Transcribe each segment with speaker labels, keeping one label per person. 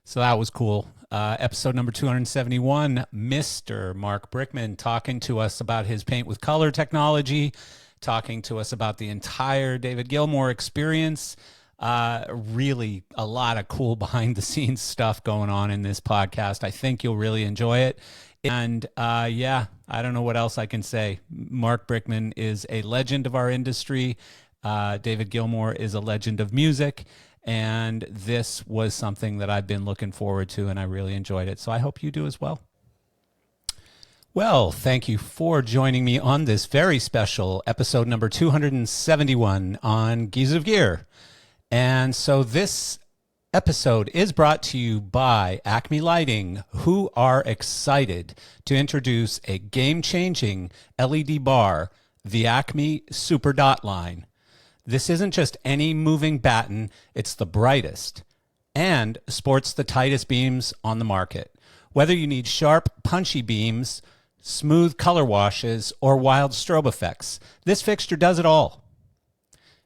Speaker 1: So that was cool. Episode number 271, Mr. Marc Brickman talking to us about his paint with color technology, talking to us about the entire David Gilmour experience. Really a lot of cool behind the scenes stuff going on in this podcast. I think you'll really enjoy it. And yeah, I don't know what else I can say. Marc Brickman is a legend of our industry. David Gilmour is a legend of music. And this was something that I've been looking forward to, and I really enjoyed it. So I hope you do as well. Well, thank you for joining me on this very special episode number 271 on Geese of Gear. And so this episode is brought to you by Acme Lighting, who are excited to introduce a game-changing LED bar, the Acme Super Dot Line. This isn't just any moving batten, it's the brightest and sports the tightest beams on the market. Whether you need sharp, punchy beams, smooth color washes, or wild strobe effects, this fixture does it all.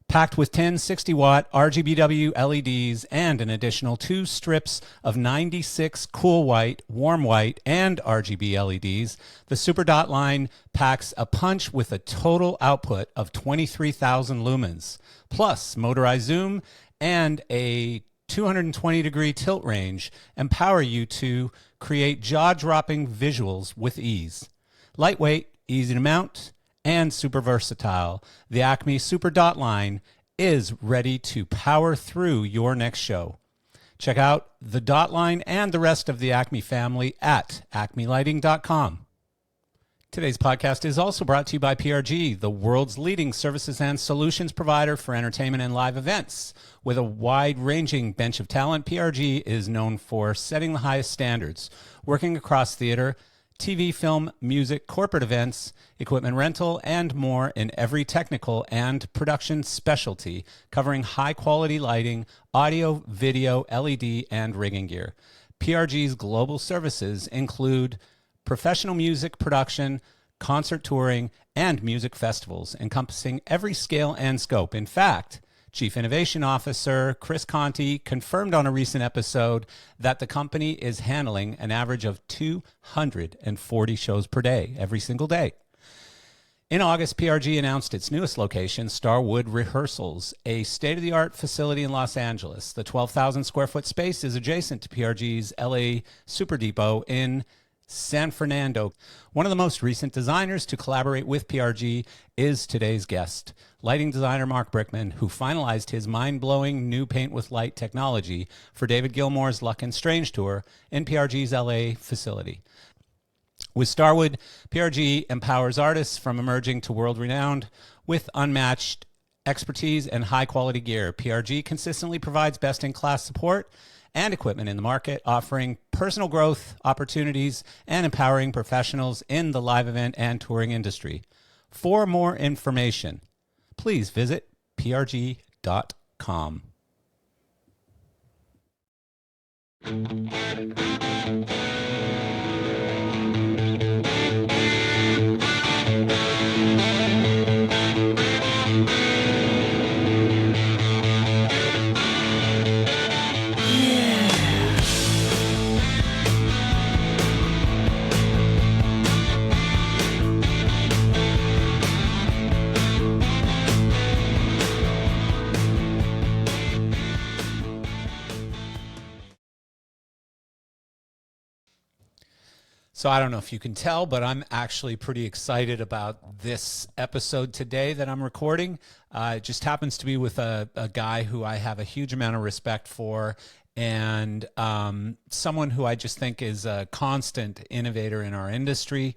Speaker 1: Packed with 10 60-watt RGBW LEDs and an additional 2 strips of 96 cool white, warm white, and RGB LEDs, the Super Dot Line packs a punch with a total output of 23,000 lumens, plus motorized zoom and a 220-degree tilt range empower you to create jaw-dropping visuals with ease. Lightweight, easy to mount, and super versatile, the Acme Super Dot Line is ready to power through your next show. Check out the Dot Line and the rest of the Acme family at acmelighting.com. Today's podcast is also brought to you by PRG, the world's leading services and solutions provider for entertainment and live events. With a wide-ranging bench of talent, PRG is known for setting the highest standards, working across theater, TV, film, music, corporate events, equipment rental, and more in every technical and production specialty, covering high-quality lighting, audio, video, LED, and rigging gear. PRG's global services include professional music production, concert touring, and music festivals, encompassing every scale and scope. In fact, Chief Innovation Officer Chris Conti confirmed on a recent episode that the company is handling an average of 240 shows per day, every single day. In August, PRG announced its newest location, Starwood Rehearsals, a state-of-the-art facility in Los Angeles. The 12,000 square foot space is adjacent to PRG's LA Super Depot in San Fernando. One of the most recent designers to collaborate with PRG is today's guest, lighting designer Marc Brickman, who finalized his mind-blowing new paint with light technology for David Gilmour's Luck and Strange tour in PRG's LA facility. With Starwood, PRG empowers artists from emerging to world-renowned with unmatched expertise and high-quality gear. PRG consistently provides best-in-class support and equipment in the market, offering personal growth opportunities and empowering professionals in the live event and touring industry. For more information, please visit prg.com. So I don't know if you can tell, but I'm actually pretty excited about this episode today that I'm recording. It just happens to be with a guy who I have a huge amount of respect for, and someone who I just think is a constant innovator in our industry,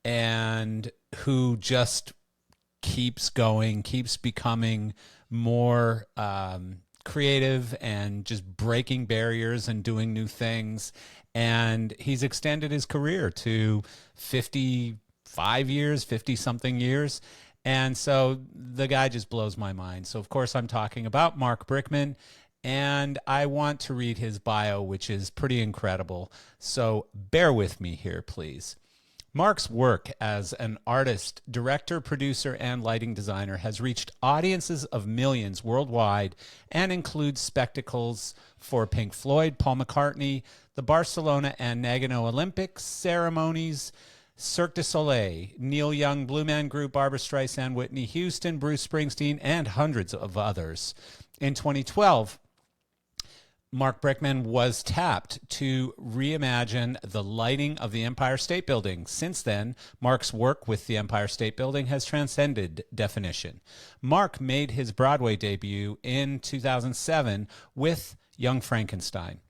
Speaker 1: and who just keeps going, keeps becoming more creative and just breaking barriers and doing new things. And he's extended his career to 55 years, 50-something years. And so the guy just blows my mind. So, of course, I'm talking about Marc Brickman. And I want to read his bio, which is pretty incredible. So bear with me here, please. Marc's work as an artist, director, producer, and lighting designer has reached audiences of millions worldwide and includes spectacles for Pink Floyd, Paul McCartney, the Barcelona and Nagano Olympics, Ceremonies, Cirque du Soleil, Neil Young, Blue Man Group, Barbra Streisand, Whitney Houston, Bruce Springsteen, and hundreds of others. In 2012, Marc Brickman was tapped to reimagine the lighting of the Empire State Building. Since then, Marc's work with the Empire State Building has transcended definition. Marc made his Broadway debut in 2007 with Young Frankenstein.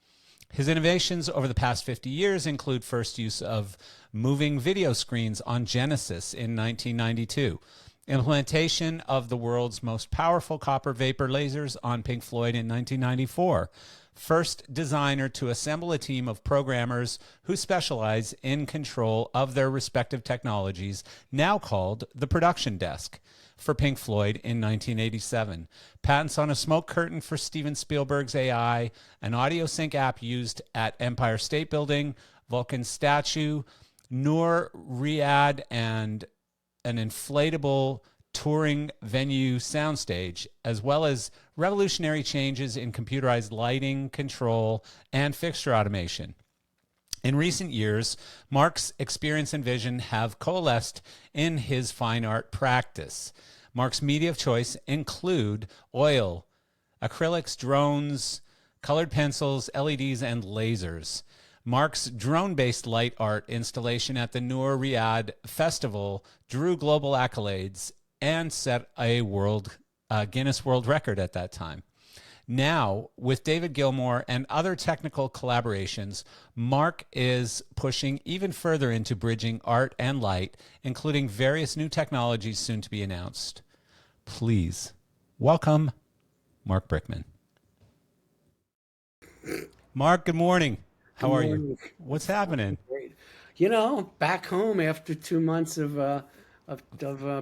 Speaker 1: His innovations over the past 50 years include first use of moving video screens on Genesis in 1992, implementation of the world's most powerful copper vapor lasers on Pink Floyd in 1994, first designer to assemble a team of programmers who specialize in control of their respective technologies, now called the production desk, for Pink Floyd in 1987. Patents on a smoke curtain for Steven Spielberg's AI, an audio sync app used at Empire State Building, Vulcan statue, Noor Riyadh, and an inflatable touring venue soundstage, as well as revolutionary changes in computerized lighting, control, and fixture automation. In recent years, Marc's experience and vision have coalesced in his fine art practice. Marc's media of choice include oil, acrylics, drones, colored pencils, LEDs, and lasers. Marc's drone-based light art installation at the Noor Riyadh Festival drew global accolades and set a Guinness World Record at that time. Now, with David Gilmour and other technical collaborations, Marc is pushing even further into bridging art and light, including various new technologies soon to be announced. Please welcome Marc Brickman. Marc, good morning. How are you? What's happening?
Speaker 2: Great. You know, back home after 2 months of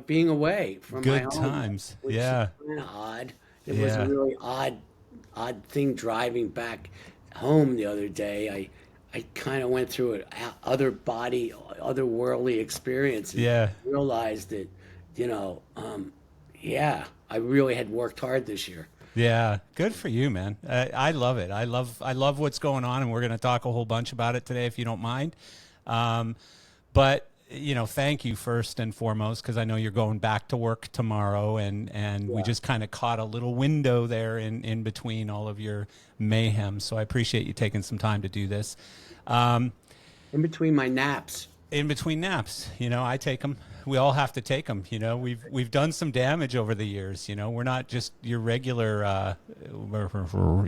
Speaker 2: being away from my
Speaker 1: Good
Speaker 2: home,
Speaker 1: times.
Speaker 2: which is
Speaker 1: Yeah.
Speaker 2: kind of odd. It was a
Speaker 1: Yeah.
Speaker 2: really odd thing driving back home the other day. I kind of went through an otherworldly experience and
Speaker 1: Yeah.
Speaker 2: realized that, yeah, I really had worked hard this year.
Speaker 1: Yeah, good for you, man. I love it. I love what's going on, and we're going to talk a whole bunch about it today, if you don't mind. But thank you first and foremost, because I know you're going back to work tomorrow, and we
Speaker 2: Yeah.
Speaker 1: just kind of caught a little window there in between all of your mayhem. So I appreciate you taking some time to do this. Um,
Speaker 2: In between my naps.
Speaker 1: in between naps, I take them. We all have to take them. We've done some damage over the years. We're not just your regular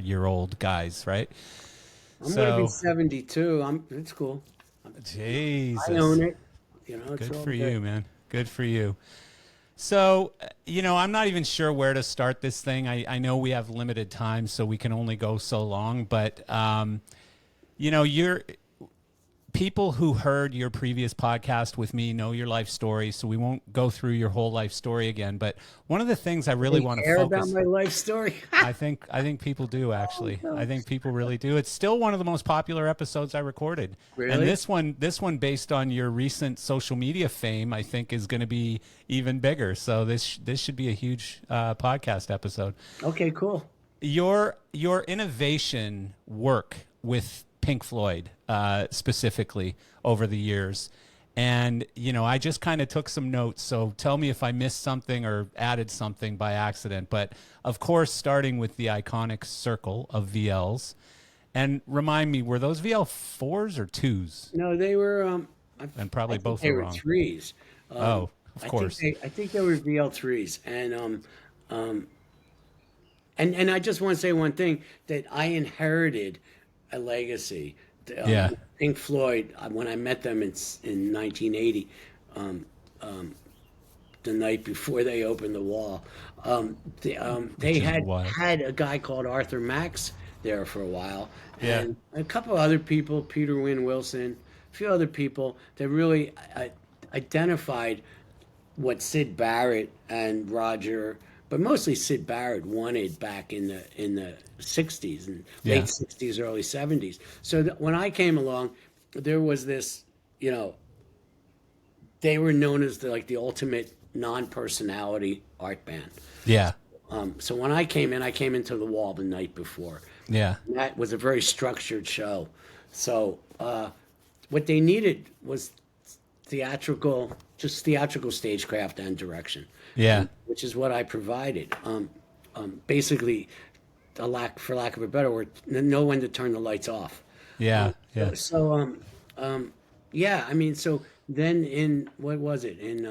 Speaker 1: year old guys, right?
Speaker 2: I'm going to be
Speaker 1: So
Speaker 2: 72. It's cool. I
Speaker 1: Jesus,
Speaker 2: own it. It's
Speaker 1: good
Speaker 2: all
Speaker 1: for
Speaker 2: good.
Speaker 1: you, man. Good for you. So, I'm not even sure where to start this thing. I know we have limited time, so we can only go so long. But, you're people who heard your previous podcast with me know your life story, so we won't go through your whole life story again. But one of the things I really
Speaker 2: They
Speaker 1: want to
Speaker 2: care about
Speaker 1: focus.
Speaker 2: my life story.
Speaker 1: I think people do actually. I think people really do. It's still one of the most popular episodes I recorded. And
Speaker 2: Really?
Speaker 1: this one based on your recent social media fame, I think is going to be even bigger. So this should be a huge podcast episode.
Speaker 2: Okay, cool.
Speaker 1: Your innovation work with Pink Floyd specifically over the years. And, I just kind of took some notes. So tell me if I missed something or added something by accident. But of course, starting with the iconic circle of VLs. And remind me, were those VL4s or 2s?
Speaker 2: No, they were.
Speaker 1: And
Speaker 2: I
Speaker 1: probably
Speaker 2: think
Speaker 1: both
Speaker 2: they
Speaker 1: are
Speaker 2: were
Speaker 1: wrong.
Speaker 2: threes.
Speaker 1: Oh, of
Speaker 2: I think
Speaker 1: course.
Speaker 2: they were VL3s, and I just want to say one thing that I inherited a legacy.
Speaker 1: Yeah.
Speaker 2: Pink Floyd, when I met them in 1980, um, um, the night before they opened the wall, they
Speaker 1: Which is
Speaker 2: had
Speaker 1: wild.
Speaker 2: had a guy called Arthur Max there for a while,
Speaker 1: Yeah.
Speaker 2: and a couple other people, Peter Wynne Wilson, a few other people that really identified what Sid Barrett and Roger, but mostly Sid Barrett wanted back in the 60s and
Speaker 1: Yeah.
Speaker 2: late 60s, early 70s. So when I came along, there was this, you know, they were known as the ultimate non-personality art band.
Speaker 1: Yeah.
Speaker 2: So when I came into the Wall the night before.
Speaker 1: Yeah.
Speaker 2: And that was a very structured show. So what they needed was theatrical stagecraft and direction.
Speaker 1: Yeah.
Speaker 2: Which is what I provided. Basically, for lack of a better word, know when to turn the lights off.
Speaker 1: Yeah. Yeah.
Speaker 2: So yeah, I mean, so then in what was it in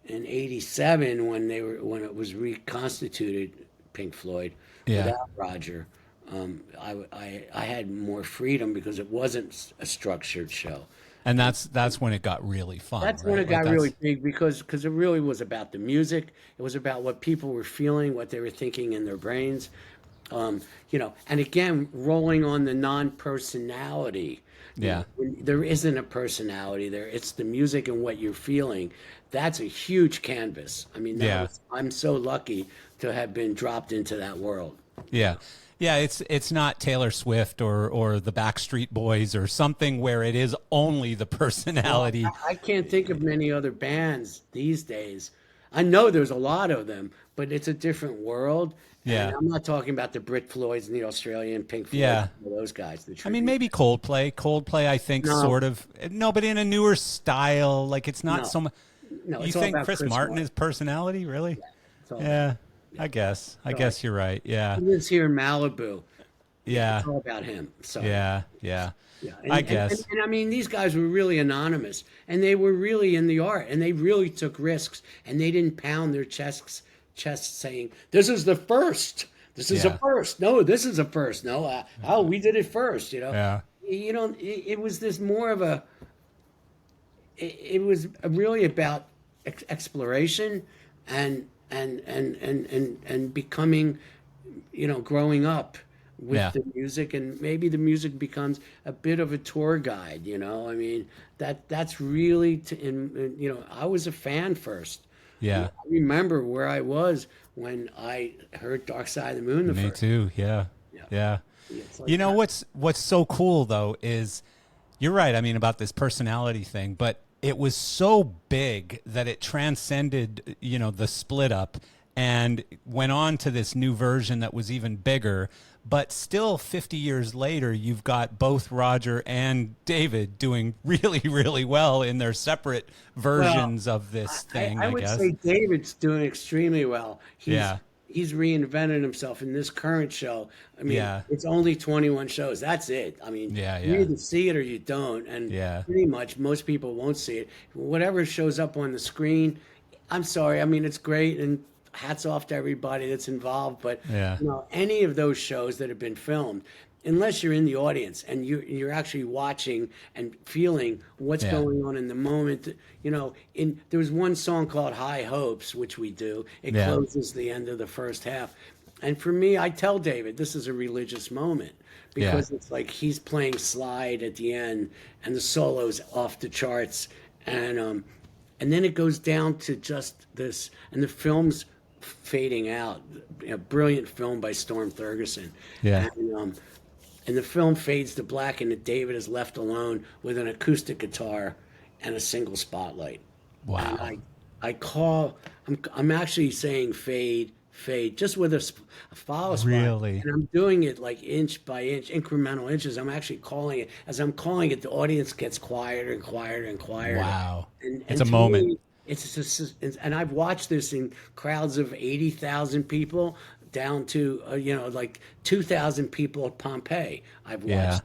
Speaker 2: '87 when it was reconstituted, Pink Floyd,
Speaker 1: Yeah.
Speaker 2: without Roger, I had more freedom because it wasn't a structured show.
Speaker 1: And that's when it got really fun.
Speaker 2: That's
Speaker 1: right?
Speaker 2: when it
Speaker 1: Like,
Speaker 2: got
Speaker 1: that's-
Speaker 2: really big because it really was about the music. It was about what people were feeling, what they were thinking in their brains. You know, and again, rolling on the non-personality.
Speaker 1: Yeah.
Speaker 2: When there isn't a personality there. It's the music and what you're feeling. That's a huge canvas. I mean,
Speaker 1: Yeah.
Speaker 2: I'm so lucky to have been dropped into that world.
Speaker 1: Yeah. Yeah, it's not Taylor Swift or the Backstreet Boys or something where it is only the personality.
Speaker 2: I can't think of many other bands these days. I know there's a lot of them, but it's a different world.
Speaker 1: Yeah.
Speaker 2: And I'm not talking about the Brit Floyds and the Australian Pink Floyd.
Speaker 1: Yeah.
Speaker 2: Those guys.
Speaker 1: I mean, maybe Coldplay. Coldplay, I think,
Speaker 2: No.
Speaker 1: sort of. No, but in a newer style. Like, it's not
Speaker 2: No.
Speaker 1: so much.
Speaker 2: No,
Speaker 1: You
Speaker 2: it's all
Speaker 1: think
Speaker 2: about
Speaker 1: Chris Martin is personality, really?
Speaker 2: It's all
Speaker 1: Yeah, I guess. I guess you're right. Yeah.
Speaker 2: He lives here in Malibu.
Speaker 1: Yeah.
Speaker 2: It's all about him. So
Speaker 1: Yeah. Yeah.
Speaker 2: yeah.
Speaker 1: I guess.
Speaker 2: And I mean, these guys were really anonymous, and they were really in the art, and they really took risks, and they didn't pound their chests saying, "This is the first. This is
Speaker 1: Yeah.
Speaker 2: a first. No, this is a first. No, oh, we did it first." You know.
Speaker 1: Yeah.
Speaker 2: You know, it was this more of a. It was really about exploration and becoming, you know, growing up with
Speaker 1: Yeah.
Speaker 2: the music, and maybe the music becomes a bit of a tour guide. You know, I mean that's really you know, I was a fan first.
Speaker 1: Yeah.
Speaker 2: I remember where I was when I heard Dark Side of the Moon the
Speaker 1: Me
Speaker 2: first.
Speaker 1: too. Yeah. Yeah.
Speaker 2: It's like
Speaker 1: You know
Speaker 2: that.
Speaker 1: what's so cool though is you're right. I mean about this personality thing, but it was so big that it transcended, you know, the split up and went on to this new version that was even bigger. But still 50 years later, you've got both Roger and David doing really, really well in their separate versions of this thing, I
Speaker 2: would
Speaker 1: guess.
Speaker 2: say David's doing extremely well.
Speaker 1: Yeah.
Speaker 2: He's reinvented himself in this current show. I mean,
Speaker 1: Yeah.
Speaker 2: it's only 21 shows. That's it. I mean,
Speaker 1: Yeah,
Speaker 2: you
Speaker 1: yeah.
Speaker 2: either see it or you don't. And
Speaker 1: Yeah.
Speaker 2: pretty much most people won't see it. Whatever shows up on the screen, I'm sorry. I mean, it's great, and hats off to everybody that's involved. But
Speaker 1: Yeah.
Speaker 2: you know, any of those shows that have been filmed, unless you're in the audience and you're actually watching and feeling what's
Speaker 1: Yeah.
Speaker 2: going on in the moment, you know, there was one song called High Hopes, which we do. It
Speaker 1: Yeah.
Speaker 2: closes the end of the first half. And for me, I tell David, this is a religious moment because it's like he's playing slide at the end and the solo's off the charts. And then it goes down to just this, and the film's fading out. A brilliant film by Storm Thurgerson.
Speaker 1: Yeah.
Speaker 2: And the film fades to black, and David is left alone with an acoustic guitar and a single spotlight.
Speaker 1: Wow.
Speaker 2: And I'm actually saying fade, just with a follow spot.
Speaker 1: Really?
Speaker 2: And I'm doing it like inch by inch, incremental inches. I'm actually calling it. As I'm calling it, the audience gets quieter and quieter and quieter.
Speaker 1: Wow.
Speaker 2: And
Speaker 1: It's a
Speaker 2: to
Speaker 1: moment.
Speaker 2: me, it's just, and I've watched this in crowds of 80,000 people down to you know, like 2,000 people at Pompeii. I've watched.
Speaker 1: Yeah.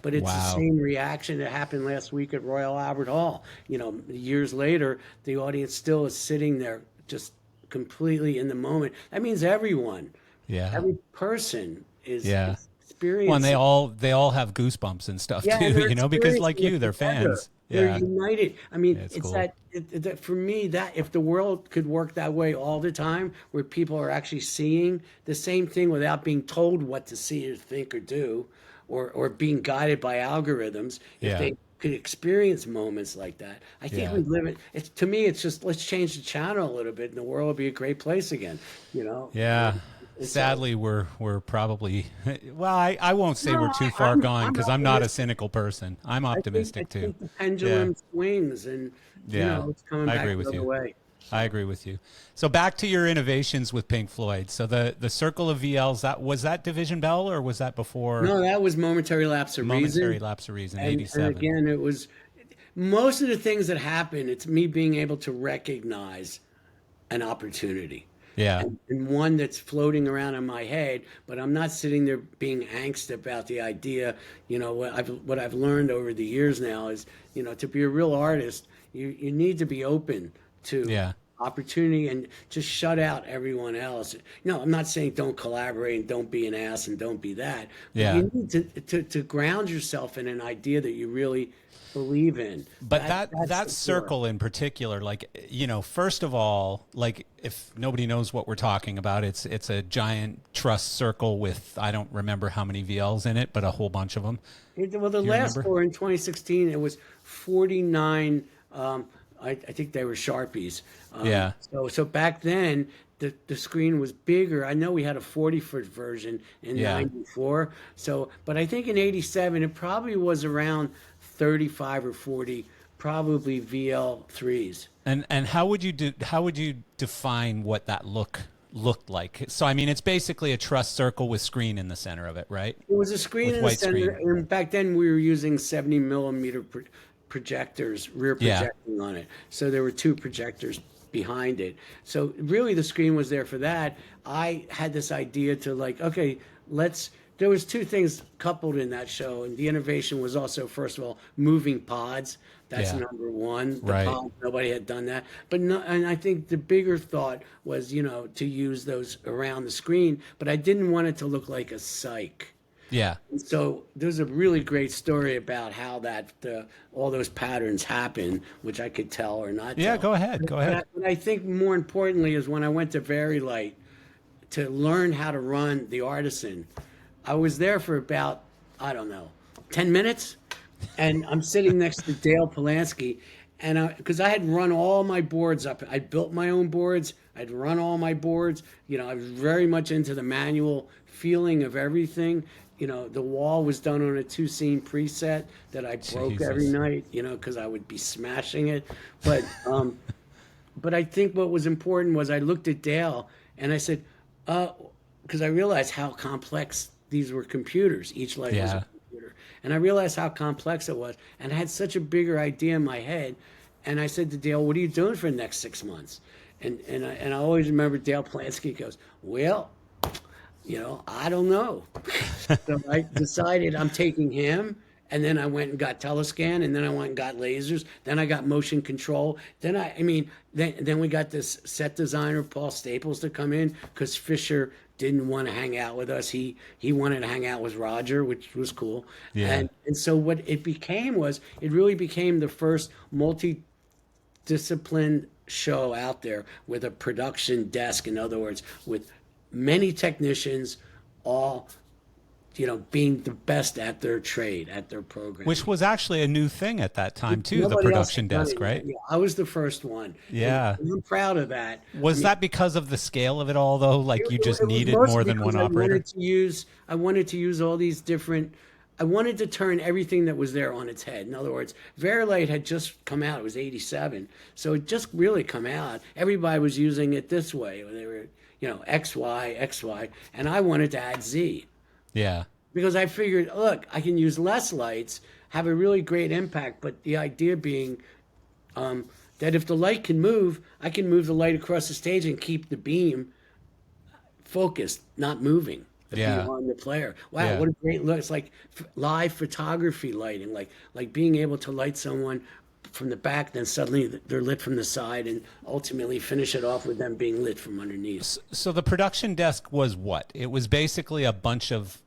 Speaker 2: But it's the
Speaker 1: Wow.
Speaker 2: same reaction that happened last week at Royal Albert Hall. You know, years later, the audience still is sitting there just completely in the moment. That means everyone,
Speaker 1: Yeah.
Speaker 2: every person is
Speaker 1: Yeah.
Speaker 2: experiencing.
Speaker 1: Well, and they all have goosebumps and stuff
Speaker 2: Yeah,
Speaker 1: too,
Speaker 2: they're
Speaker 1: you know, because like
Speaker 2: experiencing
Speaker 1: you,
Speaker 2: it
Speaker 1: they're
Speaker 2: together.
Speaker 1: fans.
Speaker 2: They're
Speaker 1: Yeah.
Speaker 2: united. I mean,
Speaker 1: it's
Speaker 2: it's
Speaker 1: cool.
Speaker 2: that for me, that if the world could work that way all the time, where people are actually seeing the same thing without being told what to see or think or do, or being guided by algorithms, if
Speaker 1: Yeah.
Speaker 2: they could experience moments like that, I think
Speaker 1: Yeah.
Speaker 2: we'd live it. It's, to me, it's just, let's change the channel a little bit, and the world will be a great place again. You know.
Speaker 1: Yeah. Sadly, we're probably, well, I won't say
Speaker 2: No,
Speaker 1: we're too far gone because I'm not a
Speaker 2: optimistic.
Speaker 1: cynical person. I'm optimistic
Speaker 2: I
Speaker 1: too.
Speaker 2: think the
Speaker 1: Yeah,
Speaker 2: pendulum swings, and
Speaker 1: yeah,
Speaker 2: it's coming
Speaker 1: I
Speaker 2: back
Speaker 1: agree
Speaker 2: the
Speaker 1: with
Speaker 2: other
Speaker 1: you.
Speaker 2: way.
Speaker 1: I
Speaker 2: So
Speaker 1: agree with you. So back to your innovations with Pink Floyd. So the circle of VLs, that was that Division Bell or was that before
Speaker 2: no, that was momentary lapse of
Speaker 1: Momentary
Speaker 2: reason,
Speaker 1: Lapse of Reason,
Speaker 2: and
Speaker 1: 87?
Speaker 2: again, it was most of the things that happen. It's me being able to recognize an opportunity.
Speaker 1: Yeah,
Speaker 2: And one that's floating around in my head, but I'm not sitting there being angst about the idea. What I've learned over the years now is, to be a real artist, you need to be open to
Speaker 1: yeah,
Speaker 2: opportunity and just shut out everyone else. No, I'm not saying don't collaborate and don't be an ass and don't be that, but
Speaker 1: yeah.
Speaker 2: you need to ground yourself in an idea that you really believe in.
Speaker 1: But
Speaker 2: That's
Speaker 1: that
Speaker 2: the core.
Speaker 1: circle in particular, like, first of all, like, if nobody knows what we're talking about, it's a giant truss circle with, I don't remember how many VLs in it, but a whole bunch of them.
Speaker 2: Well, the
Speaker 1: Do you
Speaker 2: last
Speaker 1: remember?
Speaker 2: tour in 2016, it was 49. I think they were Sharpies.
Speaker 1: Yeah,
Speaker 2: So back then, the screen was bigger. I know we had a 40-foot version in
Speaker 1: yeah.
Speaker 2: '94. So, but I think in '87, it probably was around 35 or 40, probably VL3s.
Speaker 1: And how would you define what that looked like? So I mean, it's basically a truss circle with screen in the center of it, right?
Speaker 2: It was a screen
Speaker 1: With
Speaker 2: in the
Speaker 1: white
Speaker 2: center,
Speaker 1: screen.
Speaker 2: and back then we were using 70 millimeter projectors, rear
Speaker 1: Yeah,
Speaker 2: projecting on it. So there were two projectors behind it. So really, the screen was there for that. I had this idea to like, okay, let's. There was two things coupled in that show, and the innovation was also, first of all, moving pods. That's
Speaker 1: yeah,
Speaker 2: number one. The
Speaker 1: right.
Speaker 2: pods, nobody had done that. But no, and I think the bigger thought was, to use those around the screen. But I didn't want it to look like a psych.
Speaker 1: Yeah,
Speaker 2: So there's a really great story about how that all those patterns happen, which I could tell or not
Speaker 1: yeah.
Speaker 2: tell.
Speaker 1: Go ahead, go ahead.
Speaker 2: But I think more importantly is when I went to Very Light to learn how to run the Artisan, I was there for about, I don't know, 10 minutes. And I'm sitting next to Dale Polanski. And because I had run all my boards up, I built my own boards. I'd run all my boards. I was very much into the manual feeling of everything. The wall was done on a 2-scene preset that I broke every
Speaker 1: Jesus.
Speaker 2: night, because I would be smashing it. But I think what was important was I looked at Dale and I said, because I realized how complex these were computers. Each light was
Speaker 1: Yeah,
Speaker 2: a computer. And I realized how complex it was. And I had such a bigger idea in my head. And I said to Dale, what are you doing for the next 6 months? And I always remember Dale Plansky goes, well, I don't know. So I decided I'm taking him. And then I went and got Telescan, and then I went and got lasers. Then I got motion control. Then we got this set designer, Paul Staples, to come in because Fisher didn't want to hang out with us. He wanted to hang out with Roger, which was cool.
Speaker 1: yeah.
Speaker 2: And so what it became was it really became the first multi-discipline show out there with a production desk. In other words, with many technicians, all being the best at their trade, at their program.
Speaker 1: Which was actually a new thing at that time too, the
Speaker 2: Nobody else
Speaker 1: production
Speaker 2: had done
Speaker 1: desk,
Speaker 2: it
Speaker 1: right?
Speaker 2: yet. Yeah, I was the first one.
Speaker 1: Yeah.
Speaker 2: And I'm proud of that.
Speaker 1: Was that because of the scale of it all, though? Like you just
Speaker 2: It was
Speaker 1: needed
Speaker 2: mostly
Speaker 1: more than
Speaker 2: because
Speaker 1: one operator?
Speaker 2: I wanted to use all these different. I wanted to turn everything that was there on its head. In other words, Verilight had just come out. It was '87, so it just really come out. Everybody was using it this way. They were, X, Y, X, Y, and I wanted to add Z.
Speaker 1: Yeah.
Speaker 2: Because I figured, look, I can use less lights, have a really great impact, but the idea being that if the light can move, I can move the light across the stage and keep the beam focused, not moving. The
Speaker 1: Yeah.
Speaker 2: beam on the player. Wow,
Speaker 1: Yeah.
Speaker 2: what a great look! It's like live photography lighting, like being able to light someone from the back, then suddenly they're lit from the side, and ultimately finish it off with them being lit from underneath.
Speaker 1: So the production desk was what? It was basically a bunch of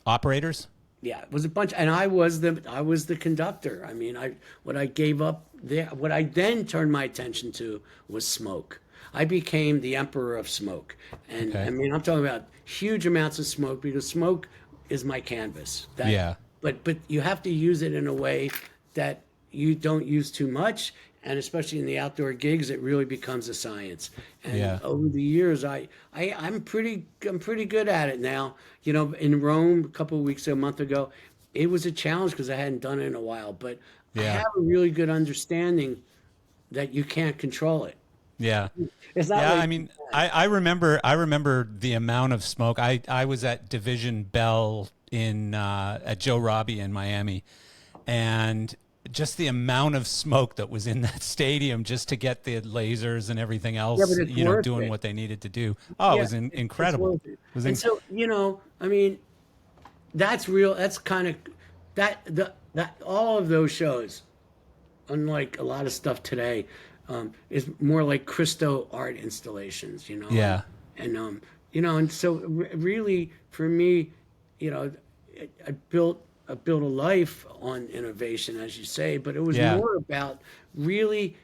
Speaker 1: operators?
Speaker 2: Yeah, it was a bunch, and I was the conductor. I mean, what I gave up there, what I then turned my attention to was smoke. I became the emperor of smoke, and
Speaker 1: Okay.
Speaker 2: I mean, I'm talking about huge amounts of smoke because smoke is my canvas.
Speaker 1: Yeah.
Speaker 2: But you have to use it in a way that you don't use too much, and especially in the outdoor gigs, it really becomes a science. And
Speaker 1: Yeah.
Speaker 2: over the years, I'm pretty good at it now. You know, in Rome a couple of weeks, a month ago, it was a challenge because I hadn't done it in a while, but I
Speaker 1: Yeah.
Speaker 2: have a really good understanding that you can't control it.
Speaker 1: Yeah.
Speaker 2: It's not
Speaker 1: Yeah,
Speaker 2: like
Speaker 1: I mean, I remember the amount of smoke. I was at Division Bell in at Joe Robbie in Miami, and just the amount of smoke that was in that stadium just to get the lasers and everything
Speaker 2: yeah,
Speaker 1: else,
Speaker 2: but it's worth
Speaker 1: doing
Speaker 2: it.
Speaker 1: what they needed to do. Oh, it
Speaker 2: Yeah,
Speaker 1: was
Speaker 2: it's
Speaker 1: incredible.
Speaker 2: worth it.
Speaker 1: It was
Speaker 2: And so, you know, I mean, that's real. That's kind of that all of those shows, unlike a lot of stuff today, is more like Christo art installations, you know.
Speaker 1: Yeah.
Speaker 2: And and so really for me, you know, I built a life on innovation, as you say, but it was
Speaker 1: Yeah.
Speaker 2: more about really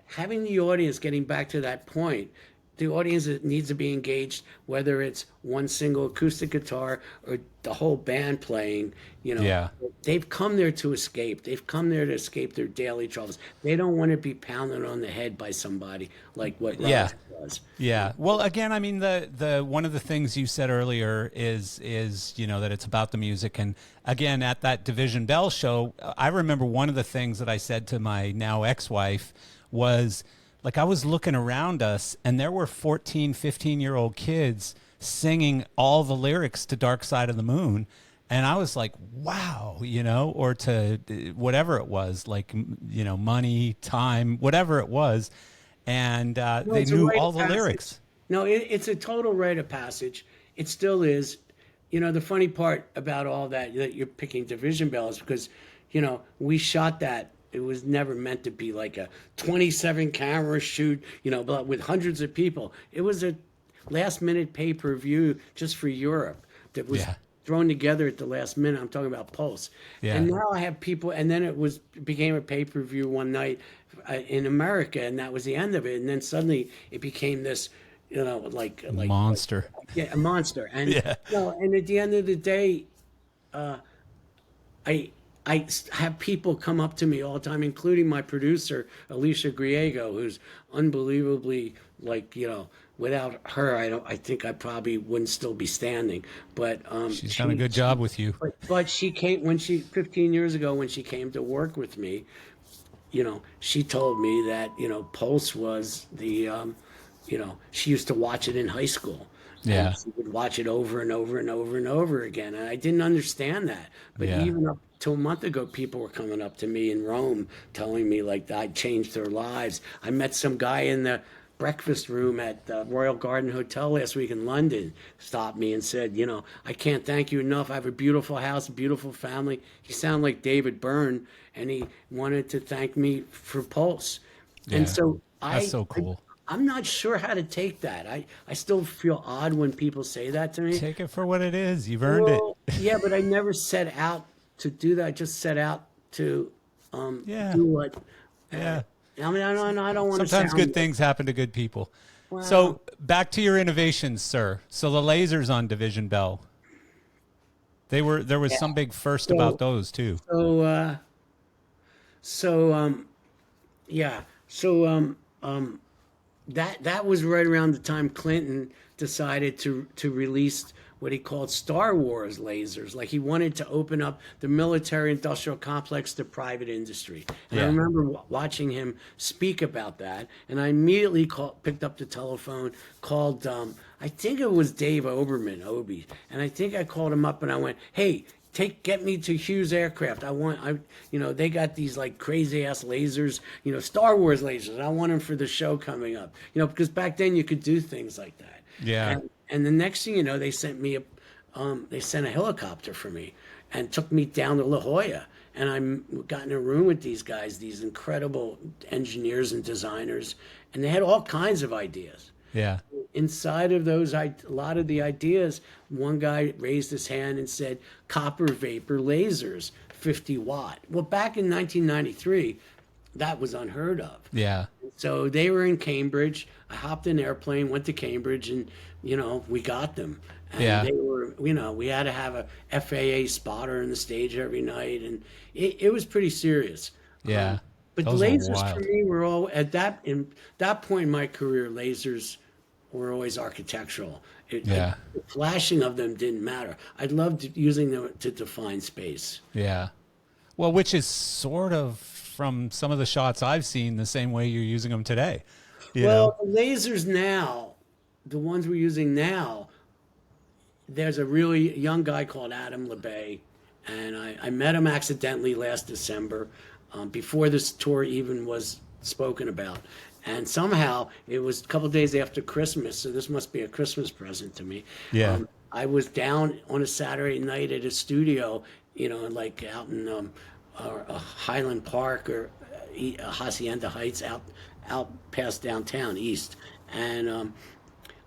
Speaker 2: having the audience, getting back to that point, the audience that needs to be engaged, whether it's one single acoustic guitar or the whole band playing, you know,
Speaker 1: Yeah.
Speaker 2: they've come there to escape. They've come there to escape their daily troubles. They don't want to be pounded on the head by somebody like what
Speaker 1: Yeah.
Speaker 2: Roger does.
Speaker 1: Yeah. Well, again, I mean, the one of the things you said earlier is that it's about the music, and again, at that Division Bell show, I remember one of the things that I said to my now ex-wife was, like, I was looking around us, and there were 14, 15-year-old kids singing all the lyrics to Dark Side of the Moon. And I was like, wow, or to whatever it was, like, money, time, whatever it was. And
Speaker 2: No,
Speaker 1: they
Speaker 2: it's a
Speaker 1: knew
Speaker 2: rite
Speaker 1: all
Speaker 2: of
Speaker 1: the
Speaker 2: passage.
Speaker 1: lyrics.
Speaker 2: No, it's a total rite of passage. It still is. You know, the funny part about all that you're picking Division Bell is because, we shot that. It was never meant to be like a 27 camera shoot, but with hundreds of people. It was a last minute pay-per-view just for Europe that was
Speaker 1: Yeah.
Speaker 2: thrown together at the last minute. I'm talking about Pulse.
Speaker 1: Yeah.
Speaker 2: And now I have people, and then became a pay-per-view one night in America, and that was the end of it. And then suddenly it became this, like
Speaker 1: Monster.
Speaker 2: yeah, a monster. And
Speaker 1: Yeah.
Speaker 2: and at the end of the day, I have people come up to me all the time, including my producer Alicia Griego, who's unbelievably, without her, I think I probably wouldn't still be standing. But
Speaker 1: She's done a good job with you.
Speaker 2: but she came 15 years ago when she came to work with me. She told me that Pulse was she used to watch it in high school.
Speaker 1: Yeah.
Speaker 2: And she would watch it over and over and over and over again. And I didn't understand that. But
Speaker 1: Yeah.
Speaker 2: even up till a month ago, people were coming up to me in Rome telling me like I'd changed their lives. I met some guy in the breakfast room at the Royal Garden Hotel last week in London, stopped me and said, I can't thank you enough. I have a beautiful house, a beautiful family. He sounded like David Byrne, and he wanted to thank me for Pulse.
Speaker 1: Yeah.
Speaker 2: And so
Speaker 1: That's so cool.
Speaker 2: I'm not sure how to take that. I still feel odd when people say that to me.
Speaker 1: Take it for what it is. You've earned
Speaker 2: Well,
Speaker 1: it.
Speaker 2: yeah, but I never set out to do that. I just set out to
Speaker 1: Yeah.
Speaker 2: do what.
Speaker 1: Yeah.
Speaker 2: I mean, I don't want to
Speaker 1: Sometimes
Speaker 2: sound
Speaker 1: good things happen to good people. So back to your innovations, sir. So the lasers on Division Bell. There was some big first about those too.
Speaker 2: That was right around the time Clinton decided to release what he called Star Wars lasers. Like he wanted to open up the military industrial complex to private industry. And I
Speaker 1: Yeah.
Speaker 2: remember watching him speak about that. And I immediately picked up the telephone, called, I think it was Dave Oberman, Obi. And I think I called him up and I went, hey, get me to Hughes Aircraft. They got these like crazy ass lasers, Star Wars lasers. I want them for the show coming up, because back then you could do things like that.
Speaker 1: Yeah.
Speaker 2: And the next thing you know, they sent a helicopter for me and took me down to La Jolla. And I got in a room with these guys, these incredible engineers and designers, and they had all kinds of ideas.
Speaker 1: Yeah.
Speaker 2: Inside of those, a lot of the ideas, one guy raised his hand and said, copper vapor lasers, 50 watt. Well, back in 1993, that was unheard of.
Speaker 1: Yeah.
Speaker 2: So they were in Cambridge. I hopped in an airplane, went to Cambridge, and, we got them. And
Speaker 1: Yeah.
Speaker 2: they were, we had to have a FAA spotter on the stage every night. And it was pretty serious.
Speaker 1: Yeah.
Speaker 2: But
Speaker 1: Those were
Speaker 2: lasers for
Speaker 1: wild.
Speaker 2: me were all at that point in my career. Lasers were always architectural.
Speaker 1: Yeah.
Speaker 2: The flashing of them didn't matter. I loved using them to define space.
Speaker 1: Yeah. Well, which is sort of from some of the shots I've seen the same way you're using them today. You know?
Speaker 2: Well, the lasers now, the ones we're using now, there's a really young guy called Adam LeBay, and I met him accidentally last December, before this tour even was spoken about. And somehow it was a couple days after Christmas, so this must be a Christmas present to me.
Speaker 1: Yeah.
Speaker 2: I was down on a Saturday night at a studio, like out in Highland Park or Hacienda Heights, out past downtown east, and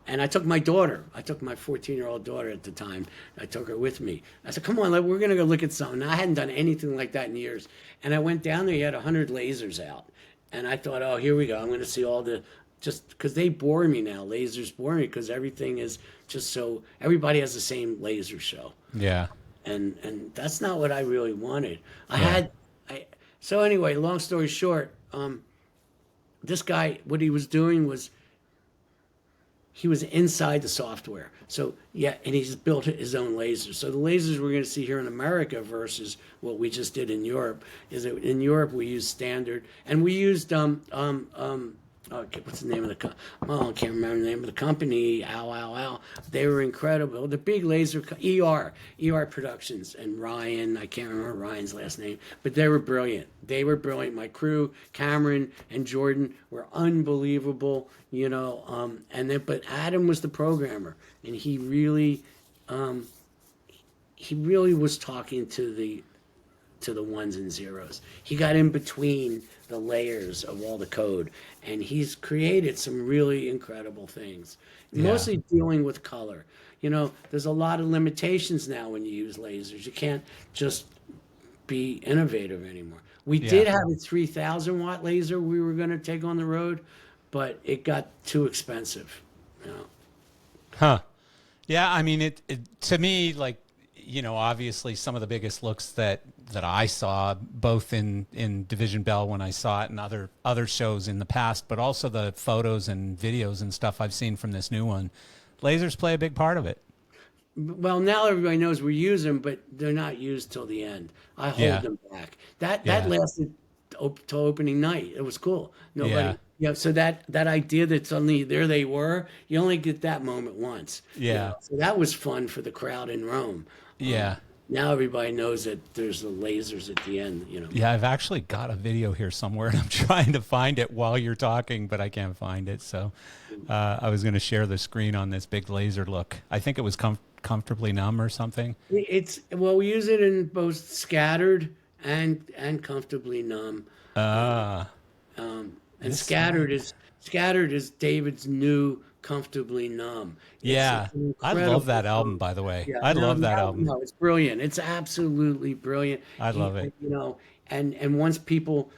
Speaker 2: I took my daughter. I took my 14-year-old daughter at the time. I took her with me. I said, "Come on, we're gonna go look at something." I hadn't done anything like that in years, and I went down there. He had 100 lasers out, and I thought, "Oh, here we go. I'm gonna see all the." Just because they bore me now, lasers bore me because everything is just so. Everybody has the same laser show,
Speaker 1: Yeah.
Speaker 2: and that's not what I really wanted. So anyway, long story short, this guy, what he was doing was he was inside the software. So yeah, and he's built his own lasers. So the lasers we're going to see here in America versus what we just did in Europe is that in Europe we used standard, and we used what's the name of the I can't remember the name of the company. Ow. They were incredible. The big laser ER Productions, and Ryan, I can't remember Ryan's last name, but they were brilliant. My crew, Cameron and Jordan, were unbelievable, but Adam was the programmer, and he really was talking to the ones and zeros. He got in between the layers of all the code, and he's created some really incredible things, mostly dealing with color. There's a lot of limitations now when you use lasers. You can't just be innovative anymore. We did have a 3,000 watt laser we were going to take on the road, but it got too expensive.
Speaker 1: Huh. Yeah. I mean, it to me, like, obviously some of the biggest looks that I saw, both in Division Bell when I saw it and other shows in the past, but also the photos and videos and stuff I've seen from this new one. Lasers play a big part of it.
Speaker 2: Well, now everybody knows we use them, but they're not used till the end. I hold them back. That lasted till opening night. It was cool. Nobody. Yeah. So that idea that suddenly there they were, you only get that moment once.
Speaker 1: Yeah.
Speaker 2: So that was fun for the crowd in Rome.
Speaker 1: Yeah.
Speaker 2: Now everybody knows that there's the lasers at the end.
Speaker 1: Yeah, I've actually got a video here somewhere, and I'm trying to find it while you're talking, but I can't find it. So I was going to share the screen on this big laser look. I think it was Comfortably Numb or something.
Speaker 2: We use it in both Scattered and Comfortably Numb. And Scattered is David's new Comfortably Numb.
Speaker 1: Yeah, I love that album, by the way.
Speaker 2: Yeah,
Speaker 1: I love that album.
Speaker 2: No, it's brilliant. It's absolutely brilliant.
Speaker 1: I love it.
Speaker 2: And once people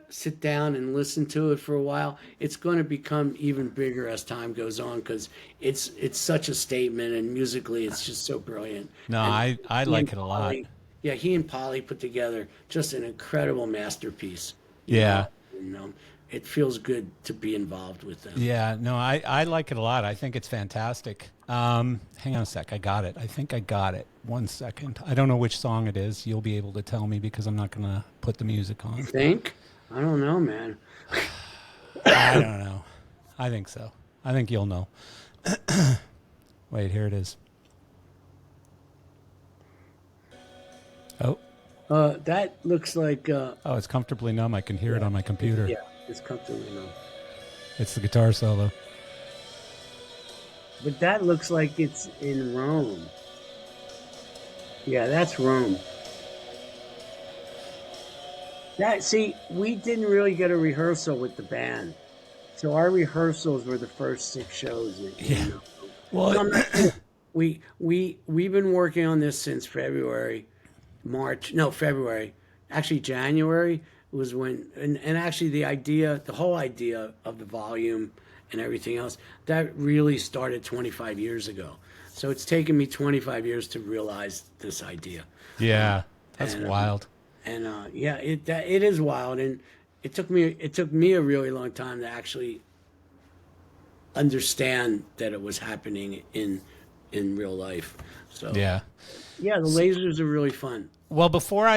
Speaker 2: sit down and listen to it for a while, it's going to become even bigger as time goes on because it's such a statement, and musically it's just so brilliant.
Speaker 1: No, I like it a lot.
Speaker 2: Yeah, he and Polly put together just an incredible masterpiece.
Speaker 1: Yeah.
Speaker 2: It feels good to be involved with them.
Speaker 1: Yeah, no, I like it a lot. I think it's fantastic. Hang on a sec. I got it. I think I got it. 1 second. I don't know which song it is. You'll be able to tell me because I'm not going to put the music on.
Speaker 2: You think? I don't know, man.
Speaker 1: I don't know. I think so. I think you'll know. Wait, here it is. Oh.
Speaker 2: That looks like...
Speaker 1: oh, it's Comfortably Numb. I can hear it on my computer.
Speaker 2: Yeah, it's Comfortably Numb.
Speaker 1: It's the guitar solo.
Speaker 2: But that looks like it's in Rome. Yeah, that's Rome. We didn't really get a rehearsal with the band. So our rehearsals were the first 6 shows. Well, we've been working on this since February. Actually January was when, and actually the whole idea of the volume and everything else, that really started 25 years ago. So it's taken me 25 years to realize this idea.
Speaker 1: Yeah, that's wild.
Speaker 2: It is wild. And it took me a really long time to actually understand that it was happening in real life. So
Speaker 1: Yeah.
Speaker 2: yeah, the lasers are really fun.
Speaker 1: Well, before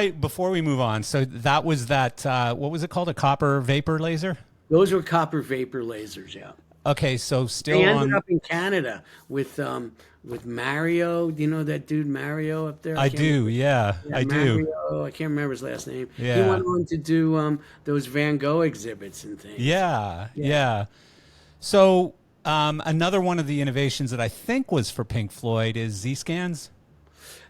Speaker 1: we move on, so that was that what was it called? A copper vapor laser?
Speaker 2: Those were copper vapor lasers, yeah.
Speaker 1: Okay, so still
Speaker 2: They ended
Speaker 1: on.
Speaker 2: up in Canada with Mario. Do you know that dude Mario up there?
Speaker 1: I
Speaker 2: can't
Speaker 1: do,
Speaker 2: remember.
Speaker 1: yeah,
Speaker 2: Yeah,
Speaker 1: I do.
Speaker 2: Mario. I can't remember his last name. He
Speaker 1: Yeah.
Speaker 2: went on to do those Van Gogh exhibits and things.
Speaker 1: Yeah,
Speaker 2: Yeah.
Speaker 1: yeah. So another one of the innovations that I think was for Pink Floyd is Z-scans.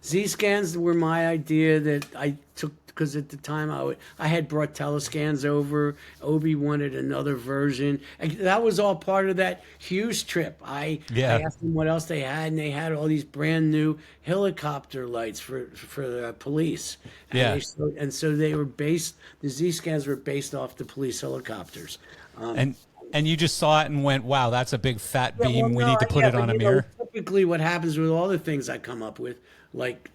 Speaker 2: Z-scans were my idea that I took because at the time I had brought telescans over. Obi wanted another version. And that was all part of that Hughes trip. I asked them what else they had, and they had all these brand new helicopter lights for the police. And
Speaker 1: Yeah.
Speaker 2: so they were based. The Z-scans were based off the police helicopters.
Speaker 1: And you just saw it and went, wow, that's a big fat beam.
Speaker 2: Well,
Speaker 1: We
Speaker 2: no,
Speaker 1: need to put it
Speaker 2: but,
Speaker 1: on a
Speaker 2: you know,
Speaker 1: mirror.
Speaker 2: typically, what happens with all the things I come up with, like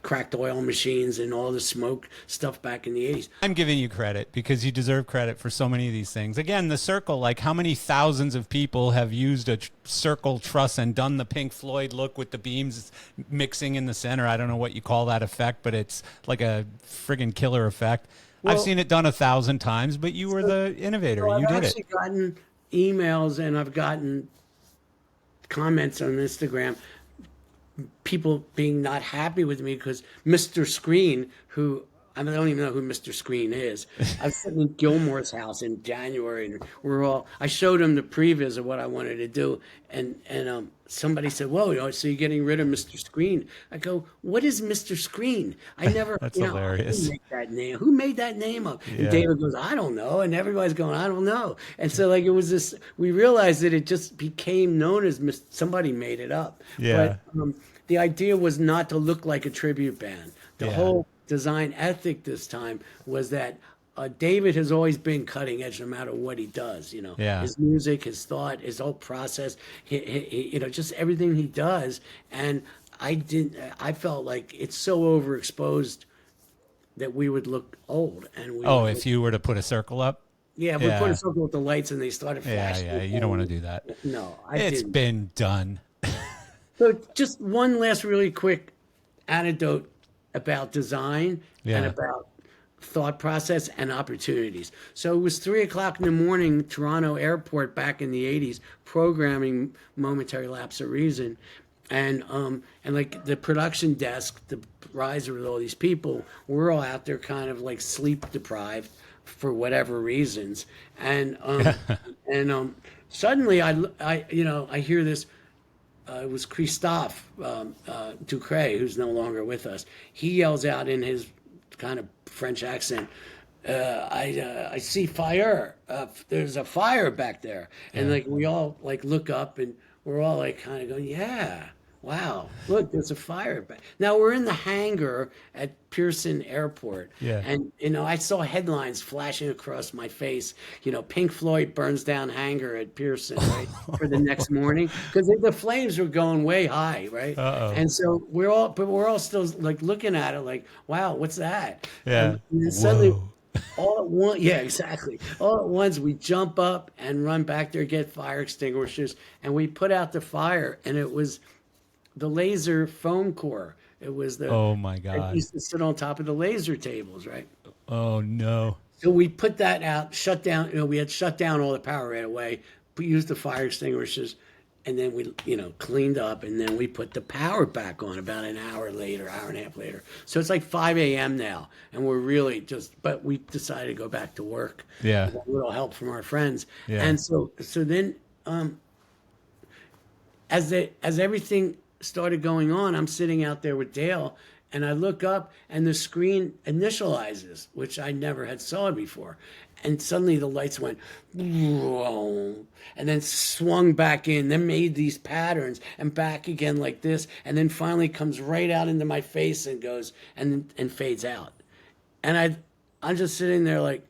Speaker 2: cracked oil machines and all the smoke stuff back in the 80s.
Speaker 1: I'm giving you credit because you deserve credit for so many of these things. Again, the circle, like how many thousands of people have used a circle truss and done the Pink Floyd look with the beams mixing in the center? I don't know what you call that effect, but it's like a friggin' killer effect.
Speaker 2: Well,
Speaker 1: I've seen it done 1,000 times, but you were the innovator.
Speaker 2: So
Speaker 1: You
Speaker 2: I've
Speaker 1: did it.
Speaker 2: actually gotten emails and I've gotten comments on Instagram, people being not happy with me because Mr. Screen, who I don't even know who Mr. Screen is. I was sitting in Gilmour's house in January, and I showed him the previs of what I wanted to do, and somebody said, "Whoa, so you're getting rid of Mr. Screen?" I go, "What is Mr. Screen? I never."
Speaker 1: That's
Speaker 2: I
Speaker 1: hilarious.
Speaker 2: didn't make that name. Who made that name up?
Speaker 1: Yeah.
Speaker 2: And David goes, "I don't know," and everybody's going, "I don't know." And so like it was this. We realized that it just became known as somebody made it up.
Speaker 1: Yeah.
Speaker 2: But the idea was not to look like a tribute band. The whole design ethic this time was that David has always been cutting edge no matter what he does. You know, his music, his thought, his whole process, he, just everything he does. And I felt like it's so overexposed that we would look old. And
Speaker 1: if you were to put a circle up?
Speaker 2: Yeah, we put a circle with the lights and they started flashing.
Speaker 1: Yeah, you don't want to do that.
Speaker 2: No,
Speaker 1: It's been done.
Speaker 2: So just one last really quick anecdote about design and about thought process and opportunities. So it was 3:00 in the morning, Toronto Airport back in the 80s, programming Momentary Lapse of Reason. And like the production desk, the riser with all these people, we're all out there kind of like sleep deprived for whatever reasons. And suddenly I hear this. It was Christophe Ducret, who's no longer with us. He yells out in his kind of French accent, I see fire. There's a fire back there. And like we all like look up and we're all like kind of going, yeah, wow, look, there's a fire back. Now we're in the hangar at Pearson Airport.
Speaker 1: Yeah.
Speaker 2: And, I saw headlines flashing across my face, Pink Floyd burns down hangar at Pearson, right, for the next morning. Because the flames were going way high, right?
Speaker 1: Uh-oh.
Speaker 2: And so we're all still like looking at it like, wow, what's that?
Speaker 1: Yeah.
Speaker 2: And then suddenly, all at once, yeah, exactly. All at once, we jump up and run back there, get fire extinguishers, and we put out the fire, and it was the laser foam core. It was the
Speaker 1: Oh my God.
Speaker 2: that used to sit on top of the laser tables, right?
Speaker 1: Oh no.
Speaker 2: So we put that out, shut down. We had shut down all the power right away. We used the fire extinguishers, and then we, cleaned up, and then we put the power back on about an hour later, hour and a half later. So it's like 5 a.m. now, and we're really but we decided to go back to work.
Speaker 1: Yeah.
Speaker 2: With a little help from our friends.
Speaker 1: Yeah.
Speaker 2: And so then, as everything started going on, I'm sitting out there with Dale, and I look up, and the screen initializes, which I never had saw before. And suddenly the lights went, and then swung back in, then made these patterns, and back again like this, and then finally comes right out into my face and goes, and fades out. And I'm just sitting there like,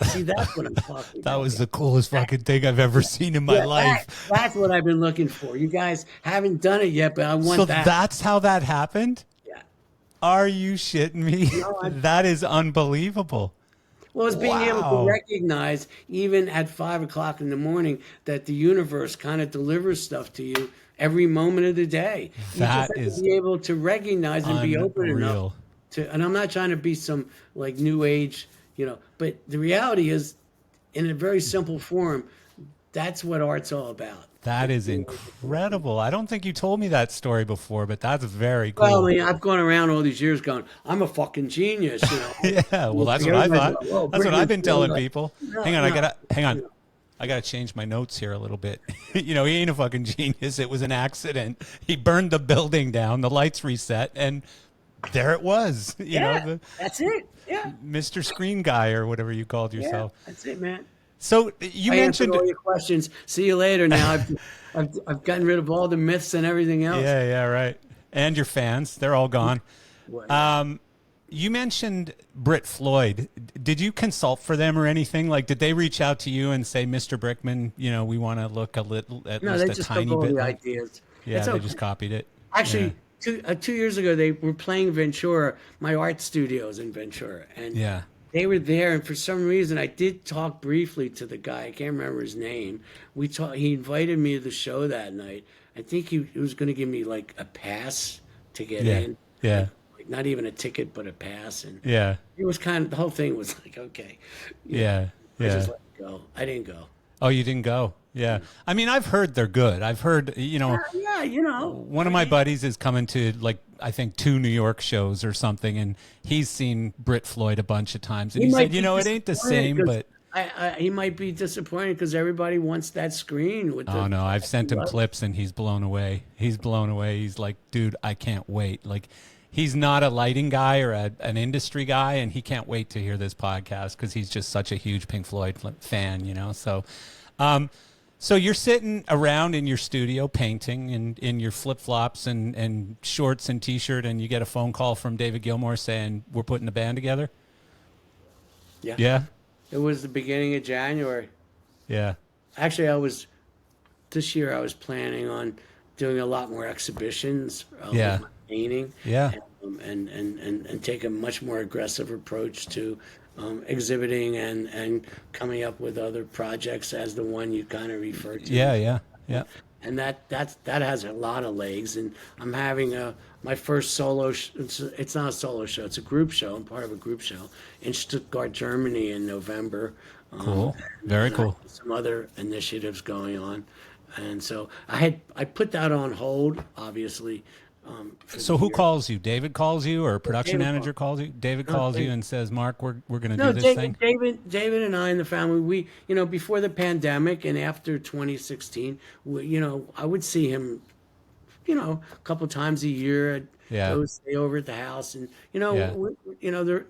Speaker 2: see, that's what I'm talking about.
Speaker 1: That was the coolest fucking thing I've ever seen in my life.
Speaker 2: That's what I've been looking for. You guys haven't done it yet, but I want
Speaker 1: So
Speaker 2: that.
Speaker 1: that's how that happened?
Speaker 2: Yeah.
Speaker 1: Are you shitting me?
Speaker 2: No,
Speaker 1: That is unbelievable.
Speaker 2: Well, it's being able to
Speaker 1: Wow.
Speaker 2: recognize, even at 5 o'clock in the morning, that the universe kind of delivers stuff to you every moment of the day. You just
Speaker 1: That
Speaker 2: have to
Speaker 1: is
Speaker 2: be able to recognize and be open enough
Speaker 1: unreal.
Speaker 2: to. And I'm not trying to be some like new age, but the reality is, in a very simple form, that's what art's all about.
Speaker 1: That is incredible. I don't think you told me that story before, but that's very
Speaker 2: Well, I
Speaker 1: cool.
Speaker 2: mean, I've gone around all these years going, I'm a fucking genius,
Speaker 1: Yeah, well, that's what I
Speaker 2: Everybody's
Speaker 1: thought.
Speaker 2: like, "Whoa,
Speaker 1: That's what I've
Speaker 2: Brickman's
Speaker 1: been
Speaker 2: really
Speaker 1: telling
Speaker 2: like,"
Speaker 1: people.
Speaker 2: no,
Speaker 1: Hang on,
Speaker 2: no.
Speaker 1: hang on.
Speaker 2: You know,
Speaker 1: I gotta change my notes here a little bit. He ain't a fucking genius. It was an accident. He burned the building down, the lights reset, and there it was.
Speaker 2: Yeah,
Speaker 1: The
Speaker 2: that's it. Yeah,
Speaker 1: Mr. Screen Guy or whatever you called
Speaker 2: yeah,
Speaker 1: yourself.
Speaker 2: that's it, man.
Speaker 1: So you
Speaker 2: I answered
Speaker 1: mentioned,
Speaker 2: all your questions. See you later. Now I've gotten rid of all the myths and everything else.
Speaker 1: yeah, right. And your fans, they're all gone.
Speaker 2: Well, yeah.
Speaker 1: You mentioned Brit Floyd. Did you consult for them or anything? Like, did they reach out to you and say, Mr. Brickman, we want to look a little, at
Speaker 2: No,
Speaker 1: least
Speaker 2: they
Speaker 1: a
Speaker 2: just
Speaker 1: tiny
Speaker 2: took all
Speaker 1: bit
Speaker 2: the
Speaker 1: like,
Speaker 2: ideas.
Speaker 1: yeah,
Speaker 2: It's
Speaker 1: they
Speaker 2: okay.
Speaker 1: just copied it. Yeah.
Speaker 2: Actually, 2 years ago they were playing Ventura, my art studios in Ventura, and
Speaker 1: Yeah.
Speaker 2: they were there. And for some reason, I did talk briefly to the guy. I can't remember his name. He invited me to the show that night. I think he was going to give me like a pass to get
Speaker 1: Yeah.
Speaker 2: in.
Speaker 1: Yeah.
Speaker 2: Like not even a ticket, but a pass. And
Speaker 1: Yeah.
Speaker 2: it was the whole thing was like, okay.
Speaker 1: Yeah.
Speaker 2: I
Speaker 1: Yeah.
Speaker 2: just let it go. I didn't go.
Speaker 1: Oh, you didn't go? Yeah. I mean, I've heard they're good. I've heard,
Speaker 2: Yeah,
Speaker 1: one of my buddies is coming to like I think 2 New York shows or something, and he's seen Brit Floyd a bunch of times, and he
Speaker 2: might
Speaker 1: said,
Speaker 2: be
Speaker 1: it ain't the
Speaker 2: disappointed
Speaker 1: same,
Speaker 2: 'cause
Speaker 1: but
Speaker 2: he might be disappointed because everybody wants that screen with
Speaker 1: oh
Speaker 2: the.
Speaker 1: no, I've sent him clips and he's blown away. He's blown away. He's like, dude, I can't wait. Like, he's not a lighting guy or an industry guy, and he can't wait to hear this podcast because he's just such a huge Pink Floyd fan. So, so you're sitting around in your studio painting in your flip flops and shorts and t-shirt, and you get a phone call from David Gilmour saying we're putting the band together.
Speaker 2: Yeah.
Speaker 1: Yeah,
Speaker 2: It was the beginning of January.
Speaker 1: yeah,
Speaker 2: Actually, this year I was planning on doing a lot more exhibitions
Speaker 1: Yeah.
Speaker 2: with my painting.
Speaker 1: yeah.
Speaker 2: And take a much more aggressive approach to exhibiting and coming up with other projects as the one you kind of referred to.
Speaker 1: Yeah.
Speaker 2: And that has a lot of legs. And I'm having my first solo. It's not a solo show. It's a group show. I'm part of a group show in Stuttgart, Germany, in November.
Speaker 1: Cool. Very
Speaker 2: And I
Speaker 1: cool.
Speaker 2: have some other initiatives going on, and so I put that on hold, obviously. For
Speaker 1: So
Speaker 2: the
Speaker 1: who
Speaker 2: year.
Speaker 1: calls you? David calls you, or a production
Speaker 2: David
Speaker 1: manager calls you? David
Speaker 2: No,
Speaker 1: calls you
Speaker 2: David.
Speaker 1: and says, "Mark, we're going to
Speaker 2: No,
Speaker 1: do this thing."
Speaker 2: David and I and the family, we, before the pandemic and after 2016, I would see him, a couple times a year. I'd
Speaker 1: Yeah.
Speaker 2: go stay over at the house, and
Speaker 1: Yeah.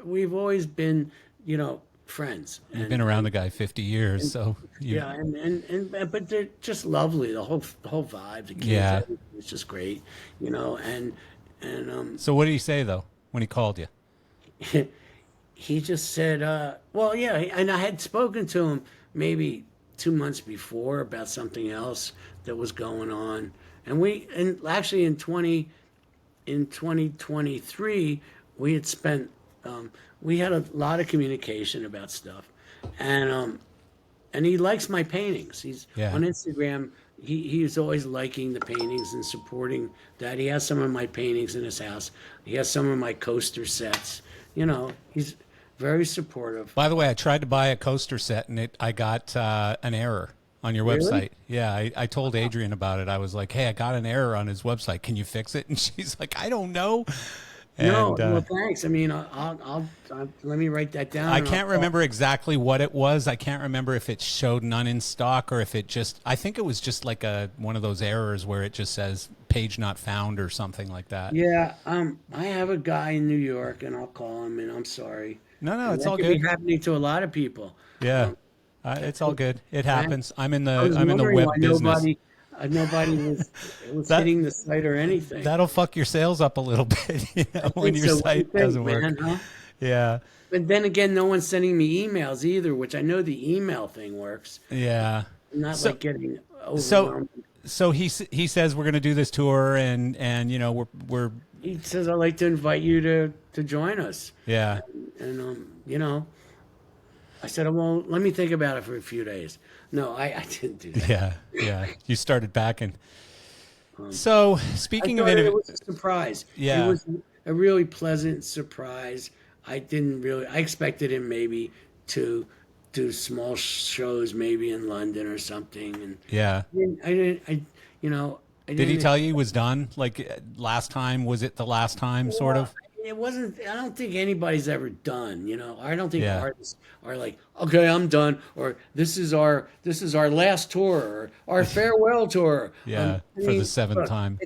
Speaker 2: we've always been, friends.
Speaker 1: You've been around the guy 50 years, so
Speaker 2: Yeah, but they're just lovely. The whole vibe, the kids,
Speaker 1: Yeah.
Speaker 2: everything was just great, and
Speaker 1: So what did he say though when he called you?
Speaker 2: he just said, well, yeah, and I had spoken to him maybe 2 months before about something else that was going on, and actually in 2023 we had spent we had a lot of communication about stuff, and he likes my paintings. He's
Speaker 1: Yeah.
Speaker 2: on Instagram. He's always liking the paintings and supporting that. He has some of my paintings in his house. He has some of my coaster sets. He's very supportive.
Speaker 1: By the way, I tried to buy a coaster set and I got an error on your
Speaker 2: Really?
Speaker 1: website. Yeah, I told Adrian about it. I was like, "Hey, I got an error on his website. Can you fix it?" And she's like, "I don't know."
Speaker 2: No,
Speaker 1: And
Speaker 2: well, thanks. I mean, I'll let me write that down.
Speaker 1: I
Speaker 2: and I'll
Speaker 1: can't
Speaker 2: call-
Speaker 1: remember exactly what it was. I can't remember if it showed none in stock or if it just. I think it was just like one of those errors where it just says page not found or something like that.
Speaker 2: Yeah, I have a guy in New York, and I'll call him, and I'm sorry.
Speaker 1: No,
Speaker 2: And
Speaker 1: it's
Speaker 2: that
Speaker 1: all
Speaker 2: could
Speaker 1: good.
Speaker 2: be happening to a lot of people.
Speaker 1: Yeah, it's all good. It happens. I'm in
Speaker 2: I was
Speaker 1: the
Speaker 2: wondering
Speaker 1: web
Speaker 2: why
Speaker 1: business.
Speaker 2: nobody was
Speaker 1: That-
Speaker 2: hitting the site or anything.
Speaker 1: That'll fuck your sales up a little bit, when
Speaker 2: think
Speaker 1: your
Speaker 2: so. What do you
Speaker 1: site
Speaker 2: think,
Speaker 1: doesn't work.
Speaker 2: man, huh?
Speaker 1: Yeah,
Speaker 2: But then again, no one's sending me emails either, which I know the email thing works.
Speaker 1: yeah.
Speaker 2: I'm not
Speaker 1: So-
Speaker 2: like getting
Speaker 1: So,
Speaker 2: overwhelmed.
Speaker 1: so he says we're going to do this tour, and we're
Speaker 2: He says, I'd like to invite you to join us.
Speaker 1: yeah.
Speaker 2: And, I said, well, let me think about it for a few days. No, I didn't do that.
Speaker 1: Yeah, yeah. You started backing. So
Speaker 2: I
Speaker 1: speaking of
Speaker 2: thought it was a surprise. It
Speaker 1: yeah,
Speaker 2: was a really pleasant surprise. I expected him maybe to do small shows, maybe in London or something. And
Speaker 1: yeah.
Speaker 2: you know, I
Speaker 1: Did he
Speaker 2: didn't.
Speaker 1: tell you he was done? Like last time? Was it the last time? Sort
Speaker 2: Well,
Speaker 1: of.
Speaker 2: it wasn't. I don't think anybody's ever done. I don't think
Speaker 1: Yeah,
Speaker 2: artists are like, okay, I'm done, or this is our last tour, or our farewell tour.
Speaker 1: yeah.
Speaker 2: I
Speaker 1: For the
Speaker 2: mean,
Speaker 1: seventh
Speaker 2: look,
Speaker 1: time.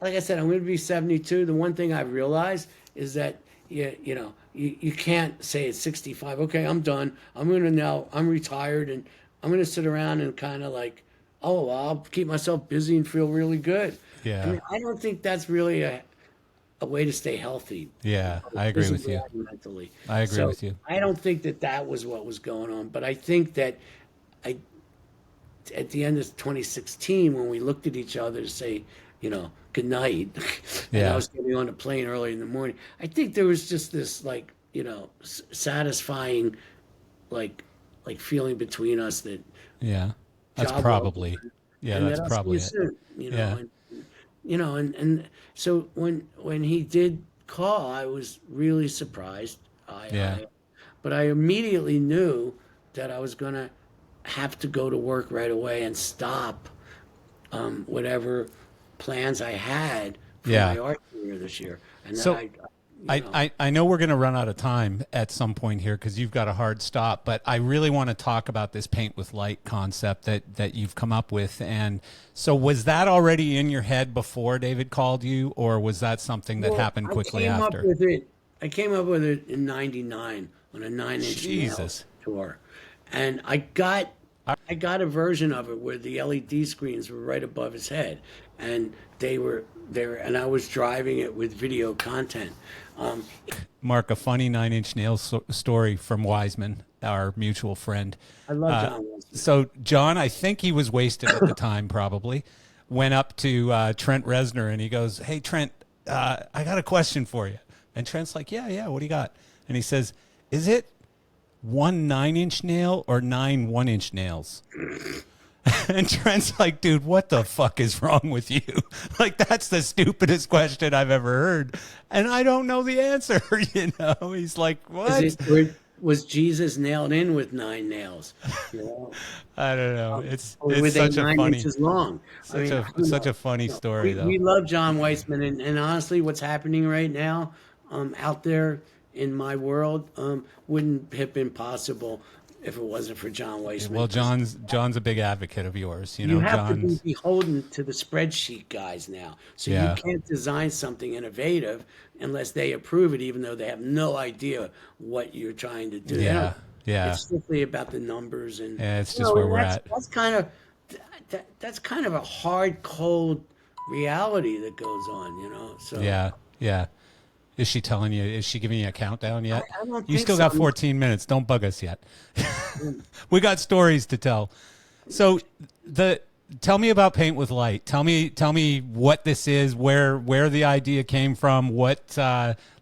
Speaker 2: like I said, I'm going to be 72. The one thing I've realized is that you can't say at 65, okay, I'm done. I'm retired, and I'm going to sit around and kind of like, oh, well, I'll keep myself busy and feel really good. I
Speaker 1: Yeah,
Speaker 2: mean, I don't think that's really a way to stay healthy,
Speaker 1: yeah. I agree with
Speaker 2: physically
Speaker 1: you.
Speaker 2: and mentally.
Speaker 1: I agree
Speaker 2: So
Speaker 1: with you.
Speaker 2: I don't think that that was what was going on, but I think that I at the end of 2016 when we looked at each other to say, good night, and I
Speaker 1: Yeah,
Speaker 2: was getting on a plane early in the morning. I think there was just this like, satisfying like feeling between us that
Speaker 1: yeah. That's
Speaker 2: job well
Speaker 1: probably.
Speaker 2: done,
Speaker 1: Yeah,
Speaker 2: and
Speaker 1: that's
Speaker 2: that I'll see you
Speaker 1: probably it.
Speaker 2: soon,
Speaker 1: Yeah,
Speaker 2: and so when he did call, I was really surprised.
Speaker 1: yeah,
Speaker 2: But I immediately knew that I was gonna have to go to work right away and stop whatever plans I had for
Speaker 1: yeah.
Speaker 2: my art career this year. And then
Speaker 1: So
Speaker 2: you know,
Speaker 1: I know we're going to run out of time at some point here because you've got a hard stop, but I really want to talk about this paint with light concept that you've come up with. And so was that already in your head before David called you, or was that something that
Speaker 2: well,
Speaker 1: happened
Speaker 2: I
Speaker 1: quickly
Speaker 2: came up
Speaker 1: after?
Speaker 2: with it. I came up with it in '99 on a 9 Inch Nails
Speaker 1: Jesus.
Speaker 2: tour, and I got a version of it where the LED screens were right above his head, and they were there, and I was driving it with video content. Um,
Speaker 1: Mark, a funny 9 Inch Nails story from Wiseman, our mutual friend.
Speaker 2: I love John Wilson.
Speaker 1: So John, I think he was wasted at the time, probably, went up to Trent Reznor and he goes, "Hey Trent, I got a question for you." And Trent's like, "Yeah, yeah, what do you got?" And he says, "Is it one 9 inch nail or 9 1 inch nails?" And Trent's like, "Dude, what the fuck is wrong with you?" Like, that's the stupidest question I've ever heard. And I don't know the answer, He's like,
Speaker 2: Is
Speaker 1: "What?"
Speaker 2: was Jesus nailed in with 9 nails? You know,
Speaker 1: I don't know. It's
Speaker 2: or were
Speaker 1: it's
Speaker 2: they
Speaker 1: such a
Speaker 2: nine
Speaker 1: funny
Speaker 2: inches long? I
Speaker 1: such
Speaker 2: mean,
Speaker 1: a
Speaker 2: I don't
Speaker 1: such
Speaker 2: know.
Speaker 1: a funny story
Speaker 2: We
Speaker 1: though.
Speaker 2: love John Weissman, and honestly, what's happening right now out there in my world wouldn't have been possible if it wasn't for John Weissman.
Speaker 1: Well,
Speaker 2: 'Cause
Speaker 1: John's a big advocate of yours.
Speaker 2: you have to be
Speaker 1: John's
Speaker 2: beholden to the spreadsheet guys now. So you
Speaker 1: yeah.
Speaker 2: can't design something innovative unless they approve it, even though they have no idea what you're trying to do. They don't.
Speaker 1: Yeah. Yeah.
Speaker 2: It's strictly about the numbers, and
Speaker 1: Yeah, it's just where
Speaker 2: and
Speaker 1: we're
Speaker 2: that's
Speaker 1: at.
Speaker 2: that's kind of a hard, cold reality that goes on. So
Speaker 1: Yeah. Yeah. Is she telling you, is she giving you a countdown
Speaker 2: I,
Speaker 1: yet?
Speaker 2: I don't
Speaker 1: You
Speaker 2: think
Speaker 1: still
Speaker 2: so.
Speaker 1: got 14 minutes. Don't bug us yet. We got stories to tell. So tell me about Paint with Light. Tell me what this is, where the idea came from, what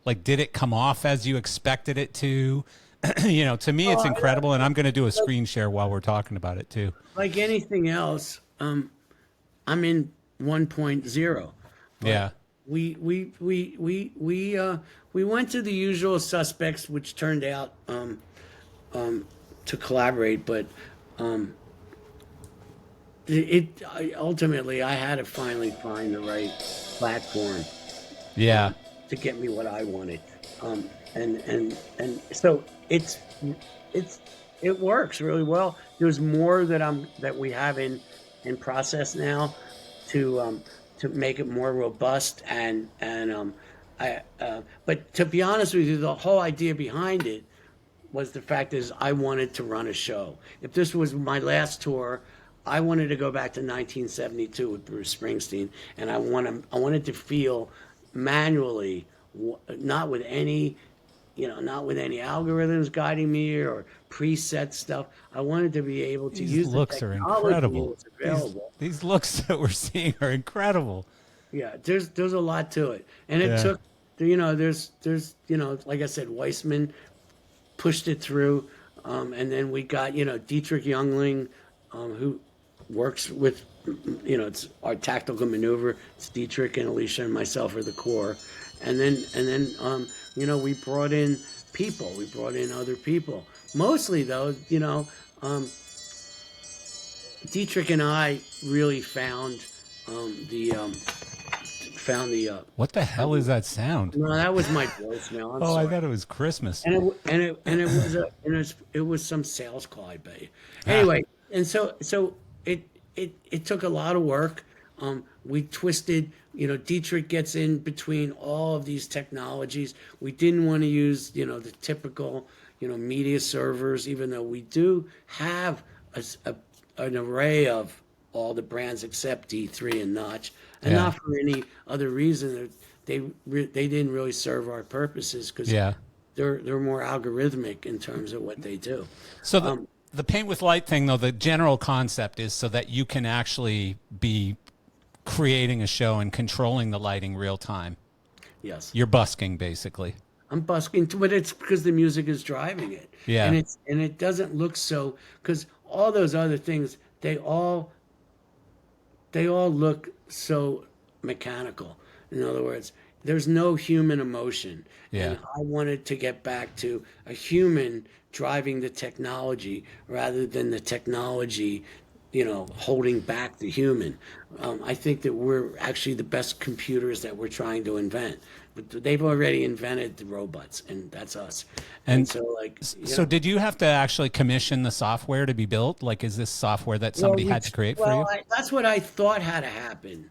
Speaker 1: like did it come off as you expected it to? To me it's
Speaker 2: Oh,
Speaker 1: incredible, and I'm going to do a screen share while we're talking about it too.
Speaker 2: like anything else, I'm in 1.0.
Speaker 1: Yeah.
Speaker 2: We went to the usual suspects, which turned out to collaborate, but ultimately I had to finally find the right platform
Speaker 1: Yeah.
Speaker 2: to get me what I wanted, and so it works really well. There's more that we have in process now to make it more robust but to be honest with you, the whole idea behind it was the fact is I wanted to run a show. If this was my last tour, I wanted to go back to 1972 with Bruce Springsteen, and I wanted to feel manually, not with any algorithms guiding me or preset stuff. I wanted to be able to
Speaker 1: These
Speaker 2: use the
Speaker 1: looks are
Speaker 2: technology
Speaker 1: incredible.
Speaker 2: that's available.
Speaker 1: These looks that we're seeing are incredible.
Speaker 2: Yeah, there's a lot to it, and it
Speaker 1: Yeah.
Speaker 2: took, there's like I said, Weissman pushed it through. And then we got, Dietrich Youngling, who works with, it's our tactical maneuver. It's Dietrich and Alicia and myself are the core. And then, we brought in people. We brought in other people. Mostly, though, Dietrich and I really found the
Speaker 1: What the hell is that sound?
Speaker 2: no, that was my voicemail. I'm
Speaker 1: Oh, I
Speaker 2: sorry.
Speaker 1: thought it was Christmas.
Speaker 2: And it was some sales call I bet. Anyway, and so it took a lot of work. We twisted, Dietrich gets in between all of these technologies. We didn't want to use, the typical, media servers, even though we do have an array of all the brands except D3 and Notch, and
Speaker 1: Yeah.
Speaker 2: not for any other reason. They didn't really serve our purposes because
Speaker 1: Yeah.
Speaker 2: they're more algorithmic in terms of what they do.
Speaker 1: So the paint with light thing, though, the general concept is so that you can actually be creating a show and controlling the lighting real time.
Speaker 2: Yes,
Speaker 1: You're busking, basically.
Speaker 2: I'm busking, but it's because the music is driving it.
Speaker 1: Yeah.
Speaker 2: And it doesn't look so, because all those other things, they all look so mechanical. In other words, there's no human emotion.
Speaker 1: Yeah.
Speaker 2: And I wanted to get back to a human driving the technology rather than the technology, holding back the human. I think that we're actually the best computers that we're trying to invent. But they've already invented the robots, and that's us. And so,
Speaker 1: So did you have to actually commission the software to be built? Like, is this software that somebody had to create for you?
Speaker 2: That's what I thought had to happen.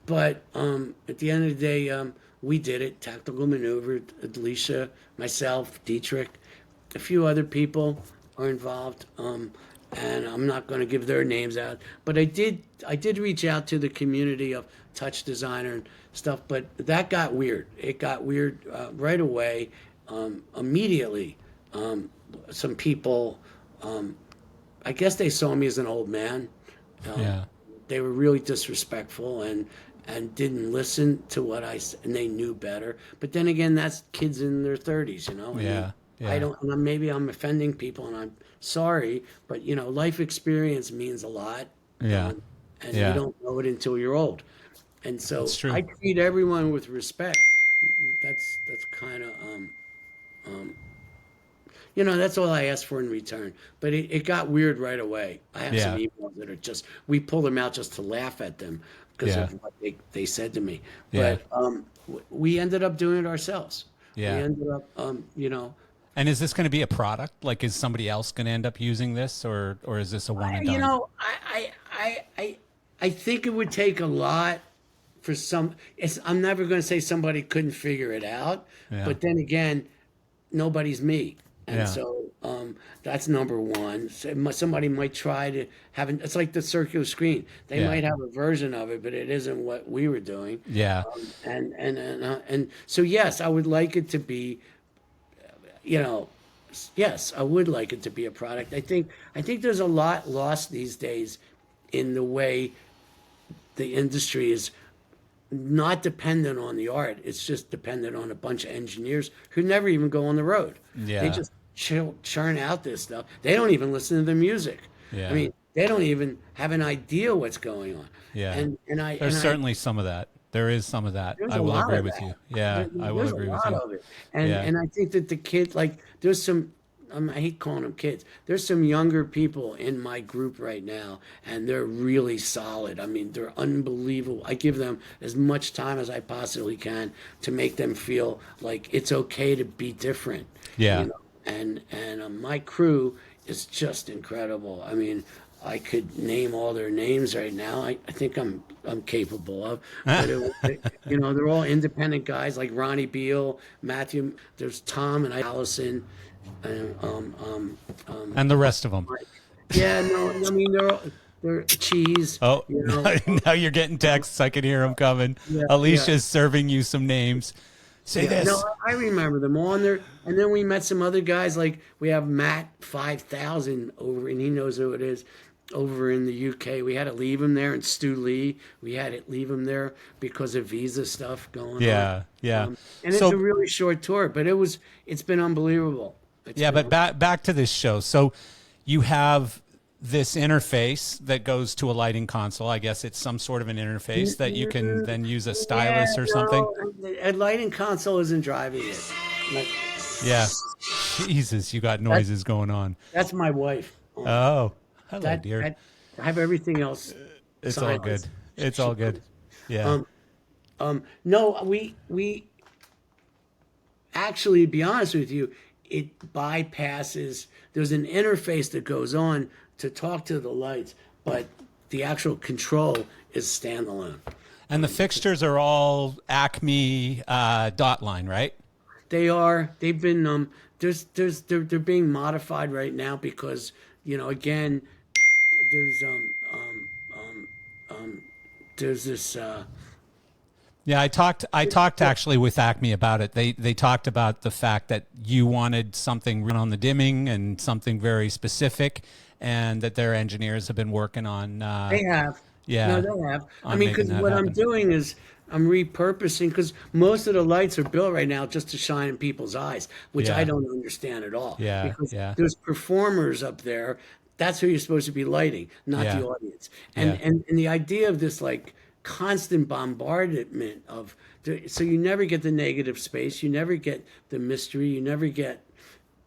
Speaker 2: But at the end of the day, we did it. Tactical maneuver. Alicia, myself, Dietrich, a few other people are involved. And I'm not going to give their names out. But I did reach out to the community of touch designer and stuff. But that got weird. It got weird right away, immediately. Some people, I guess they saw me as an old man.
Speaker 1: Yeah.
Speaker 2: They were really disrespectful and didn't listen to what I said, and they knew better. But then again, that's kids in their 30s, I mean,
Speaker 1: Yeah.
Speaker 2: I don't, and maybe I'm offending people, and I'm sorry, but life experience means a lot.
Speaker 1: Yeah.
Speaker 2: And
Speaker 1: Yeah.
Speaker 2: you don't know it until you're old. And so
Speaker 1: That's true.
Speaker 2: I treat everyone with respect. That's kind of that's all I asked for in return. But it got weird right away. I have some
Speaker 1: Yeah.
Speaker 2: emails that are just, we pull them out just to laugh at them because
Speaker 1: Yeah.
Speaker 2: of what they said to me.
Speaker 1: Yeah.
Speaker 2: But we ended up doing it ourselves.
Speaker 1: Yeah.
Speaker 2: We ended up,
Speaker 1: And is this going to be a product? Like, is somebody else going to end up using this, or is this a one and done?
Speaker 2: I think it would take a lot for some. I'm never going to say somebody couldn't figure it out,
Speaker 1: Yeah.
Speaker 2: but then again, nobody's me, and
Speaker 1: Yeah.
Speaker 2: so that's number one. Somebody might try to have it's like the circular screen. They
Speaker 1: Yeah.
Speaker 2: might have a version of it, but it isn't what we were doing.
Speaker 1: Yeah.
Speaker 2: And so yes, I would like it to be. Yes, I would like it to be a product. I think there's a lot lost these days in the way the industry is not dependent on the art. It's just dependent on a bunch of engineers who never even go on the road.
Speaker 1: Yeah.
Speaker 2: They just churn out this stuff. They don't even listen to the music.
Speaker 1: Yeah.
Speaker 2: I mean, they don't even have an idea what's going on.
Speaker 1: Yeah.
Speaker 2: And
Speaker 1: There's certainly some of that. There is some of that.
Speaker 2: There's
Speaker 1: I
Speaker 2: a
Speaker 1: will
Speaker 2: lot
Speaker 1: agree
Speaker 2: of
Speaker 1: with
Speaker 2: that.
Speaker 1: you. Yeah, I will
Speaker 2: There's
Speaker 1: agree
Speaker 2: a
Speaker 1: with
Speaker 2: lot
Speaker 1: you.
Speaker 2: of it, and
Speaker 1: Yeah.
Speaker 2: and I think that the kids, like, there's some. I hate calling them kids. There's some younger people in my group right now, and they're really solid. I mean, they're unbelievable. I give them as much time as I possibly can to make them feel like it's okay to be different.
Speaker 1: Yeah.
Speaker 2: And my crew is just incredible. I mean, I could name all their names right now. I think I'm capable of. But they're all independent guys like Ronnie Beal, Matthew. There's Tom and Allison, and
Speaker 1: And the rest of them.
Speaker 2: yeah. No, I mean they're cheese.
Speaker 1: Oh,
Speaker 2: you know?
Speaker 1: now you're getting texts. I can hear them coming.
Speaker 2: Yeah,
Speaker 1: Alicia's serving you some names. Say this.
Speaker 2: No, I remember them all. And then we met some other guys. Like we have Matt 5000 over, and he knows who it is, over in the UK. We had to leave him there, and Stu Lee. We had to leave him there because of visa stuff going on.
Speaker 1: Yeah, yeah.
Speaker 2: And it's a really short tour, but it's been unbelievable.
Speaker 1: Yeah, but back to this show. So you have this interface that goes to a lighting console. I guess it's some sort of an interface that you can then use a stylus or something.
Speaker 2: A lighting console isn't driving it. Like,
Speaker 1: Yeah. Jesus, you got noises going on.
Speaker 2: that's my wife.
Speaker 1: Oh, hello, dear.
Speaker 2: I have everything else.
Speaker 1: It's all good. It's all good. Yeah.
Speaker 2: No, we actually, to be honest with you, it bypasses. There's an interface that goes on to talk to the lights, but the actual control is standalone.
Speaker 1: And the fixtures are all Acme dot line, right?
Speaker 2: They are. They've been. They're being modified right now because again, there's this.
Speaker 1: Yeah, I talked actually with Acme about it. They talked about the fact that you wanted something on the dimming and something very specific, and that their engineers have been working on.
Speaker 2: They have.
Speaker 1: Yeah.
Speaker 2: No, they have. I mean, because what I'm doing is I'm repurposing, because most of the lights are built right now just to shine in people's eyes, which I don't understand at all.
Speaker 1: Yeah.
Speaker 2: Because
Speaker 1: Yeah.
Speaker 2: there's performers up there. That's who you're supposed to be lighting, not the audience. And the idea of this like constant bombardment of, so you never get the negative space, you never get the mystery, you never get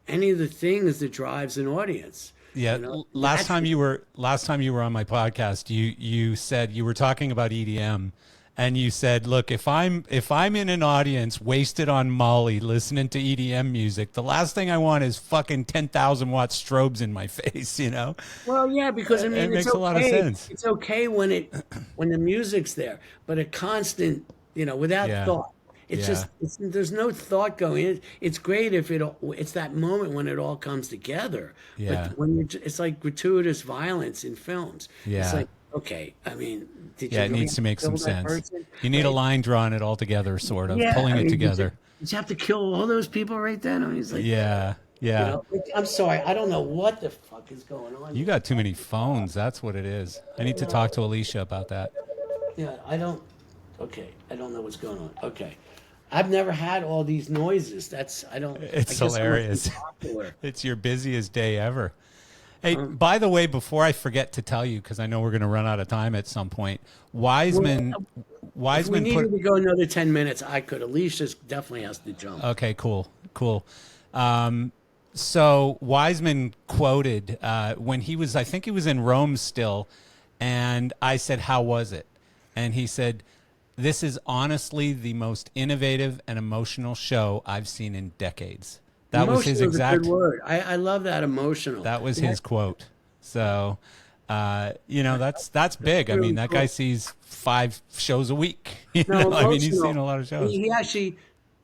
Speaker 2: any of the things that drives an audience.
Speaker 1: Yeah, last time you were on my podcast, you said you were talking about EDM, and you said, look, if I'm in an audience wasted on Molly listening to EDM music, the last thing I want is fucking 10,000 watt strobes in my face,
Speaker 2: Well, yeah, because I mean,
Speaker 1: it makes a lot of sense.
Speaker 2: It's okay when the music's there, but a constant, without thought. It's just there's no thought going in. It's great if it's that moment when it all comes together.
Speaker 1: Yeah.
Speaker 2: But when it's like gratuitous violence in films.
Speaker 1: Yeah.
Speaker 2: It's like, okay, I mean,
Speaker 1: it needs to make some sense. You need a line drawing it all together, sort of pulling it together.
Speaker 2: Did you have to kill all those people right then? I mean, it's like,
Speaker 1: yeah.
Speaker 2: I'm sorry, I don't know what the fuck is going on.
Speaker 1: You got too many phones. That's what it is. I need to talk to Alicia about that.
Speaker 2: Yeah, I don't know what's going on. Okay. I've never had all these noises.
Speaker 1: It's hilarious. It's your busiest day ever. Hey, by the way, before I forget to tell you, because I know we're going to run out of time at some point, Wiseman.
Speaker 2: If we needed to go another 10 minutes, I could. Alicia definitely has to jump.
Speaker 1: Okay, cool. So Wiseman quoted when I think he was in Rome still, and I said, "How was it?" And he said, "This is honestly the most innovative and emotional show I've seen in decades." That was his exact
Speaker 2: word. I love that, emotional.
Speaker 1: That was his quote. So, that's big. I mean, that guy sees 5 shows a week. I mean, he's seen a lot of shows.
Speaker 2: He actually,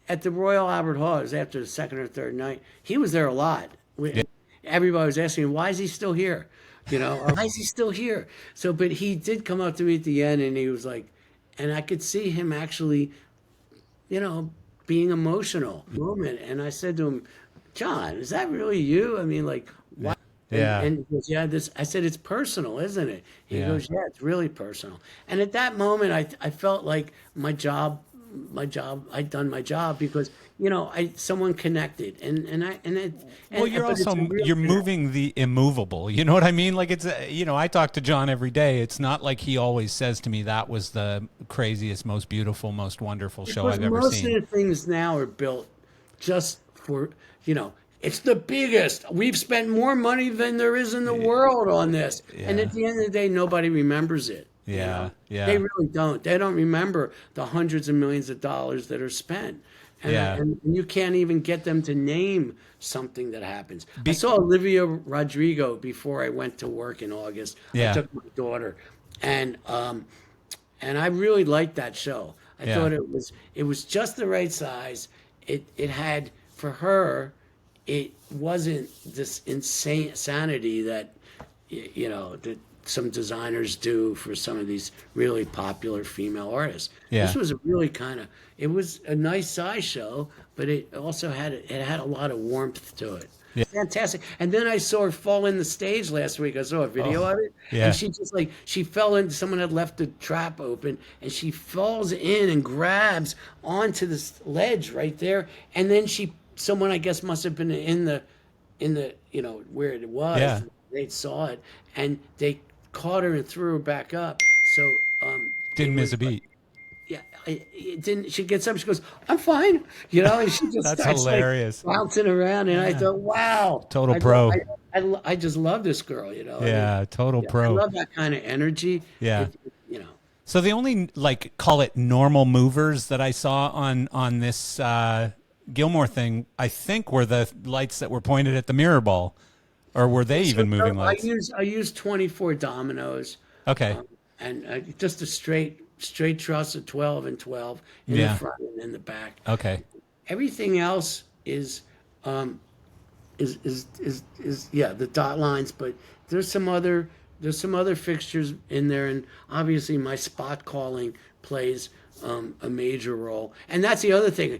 Speaker 2: at the Royal Albert Hall, it was after the second or third night, he was there a lot. Everybody was asking him, why is he still here? Why is he still here? So, but he did come up to me at the end, and he was like, and I could see him actually, being emotional moment. And I said to him, John, is that really you? I mean, like, why?
Speaker 1: Yeah.
Speaker 2: And he goes, yeah, I said, it's personal, isn't it? He goes, yeah, it's really personal. And at that moment, I felt like I'd done my job, because, someone connected,
Speaker 1: you're moving the immovable. You know what I mean? Like, it's, I talk to John every day. It's not like he always says to me, that was the craziest, most beautiful, most wonderful show I've ever seen.
Speaker 2: Most of the things now are built just for, it's the biggest. We've spent more money than there is in the world on this. Yeah. And at the end of the day, nobody remembers it.
Speaker 1: Yeah.
Speaker 2: They really don't. They don't remember the hundreds of millions of dollars that are spent. And you can't even get them to name something that happens. I saw Olivia Rodrigo before I went to work in August.
Speaker 1: Yeah.
Speaker 2: I took my daughter, and I really liked that show. I thought it was just the right size. It had, for her, it wasn't this insanity that that some designers do for some of these really popular female artists.
Speaker 1: Yeah.
Speaker 2: This was a really it was a nice size show, but it also had a lot of warmth to it. Yeah. Fantastic. And then I saw her fall in the stage last week. I saw a video of it.
Speaker 1: Yeah.
Speaker 2: And she just she fell in, someone had left the trap open, and she falls in and grabs onto this ledge right there. And then someone I guess must have been in the in the, where it was.
Speaker 1: Yeah.
Speaker 2: They saw it, and they caught her and threw her back up. So
Speaker 1: Didn't
Speaker 2: it
Speaker 1: miss
Speaker 2: was
Speaker 1: a beat.
Speaker 2: yeah, it didn't. She gets up. She goes, "I'm fine," and she just
Speaker 1: That's
Speaker 2: starts
Speaker 1: hilarious.
Speaker 2: like bouncing around. And I thought, "Wow,
Speaker 1: Total pro.
Speaker 2: I just love this girl."
Speaker 1: Yeah, total
Speaker 2: I
Speaker 1: pro.
Speaker 2: love that kind of energy.
Speaker 1: Yeah.
Speaker 2: You know,
Speaker 1: So the only like call it normal movers that I saw on this Gilmour thing, I think were the lights that were pointed at the mirror ball, or were they even moving lights?
Speaker 2: I use 24 dominoes.
Speaker 1: Okay.
Speaker 2: And just a straight truss of 12 and 12 in the front and in the back.
Speaker 1: Okay.
Speaker 2: Everything else is the dot lines, but there's some other fixtures in there, and obviously my spot calling plays a major role. And that's the other thing.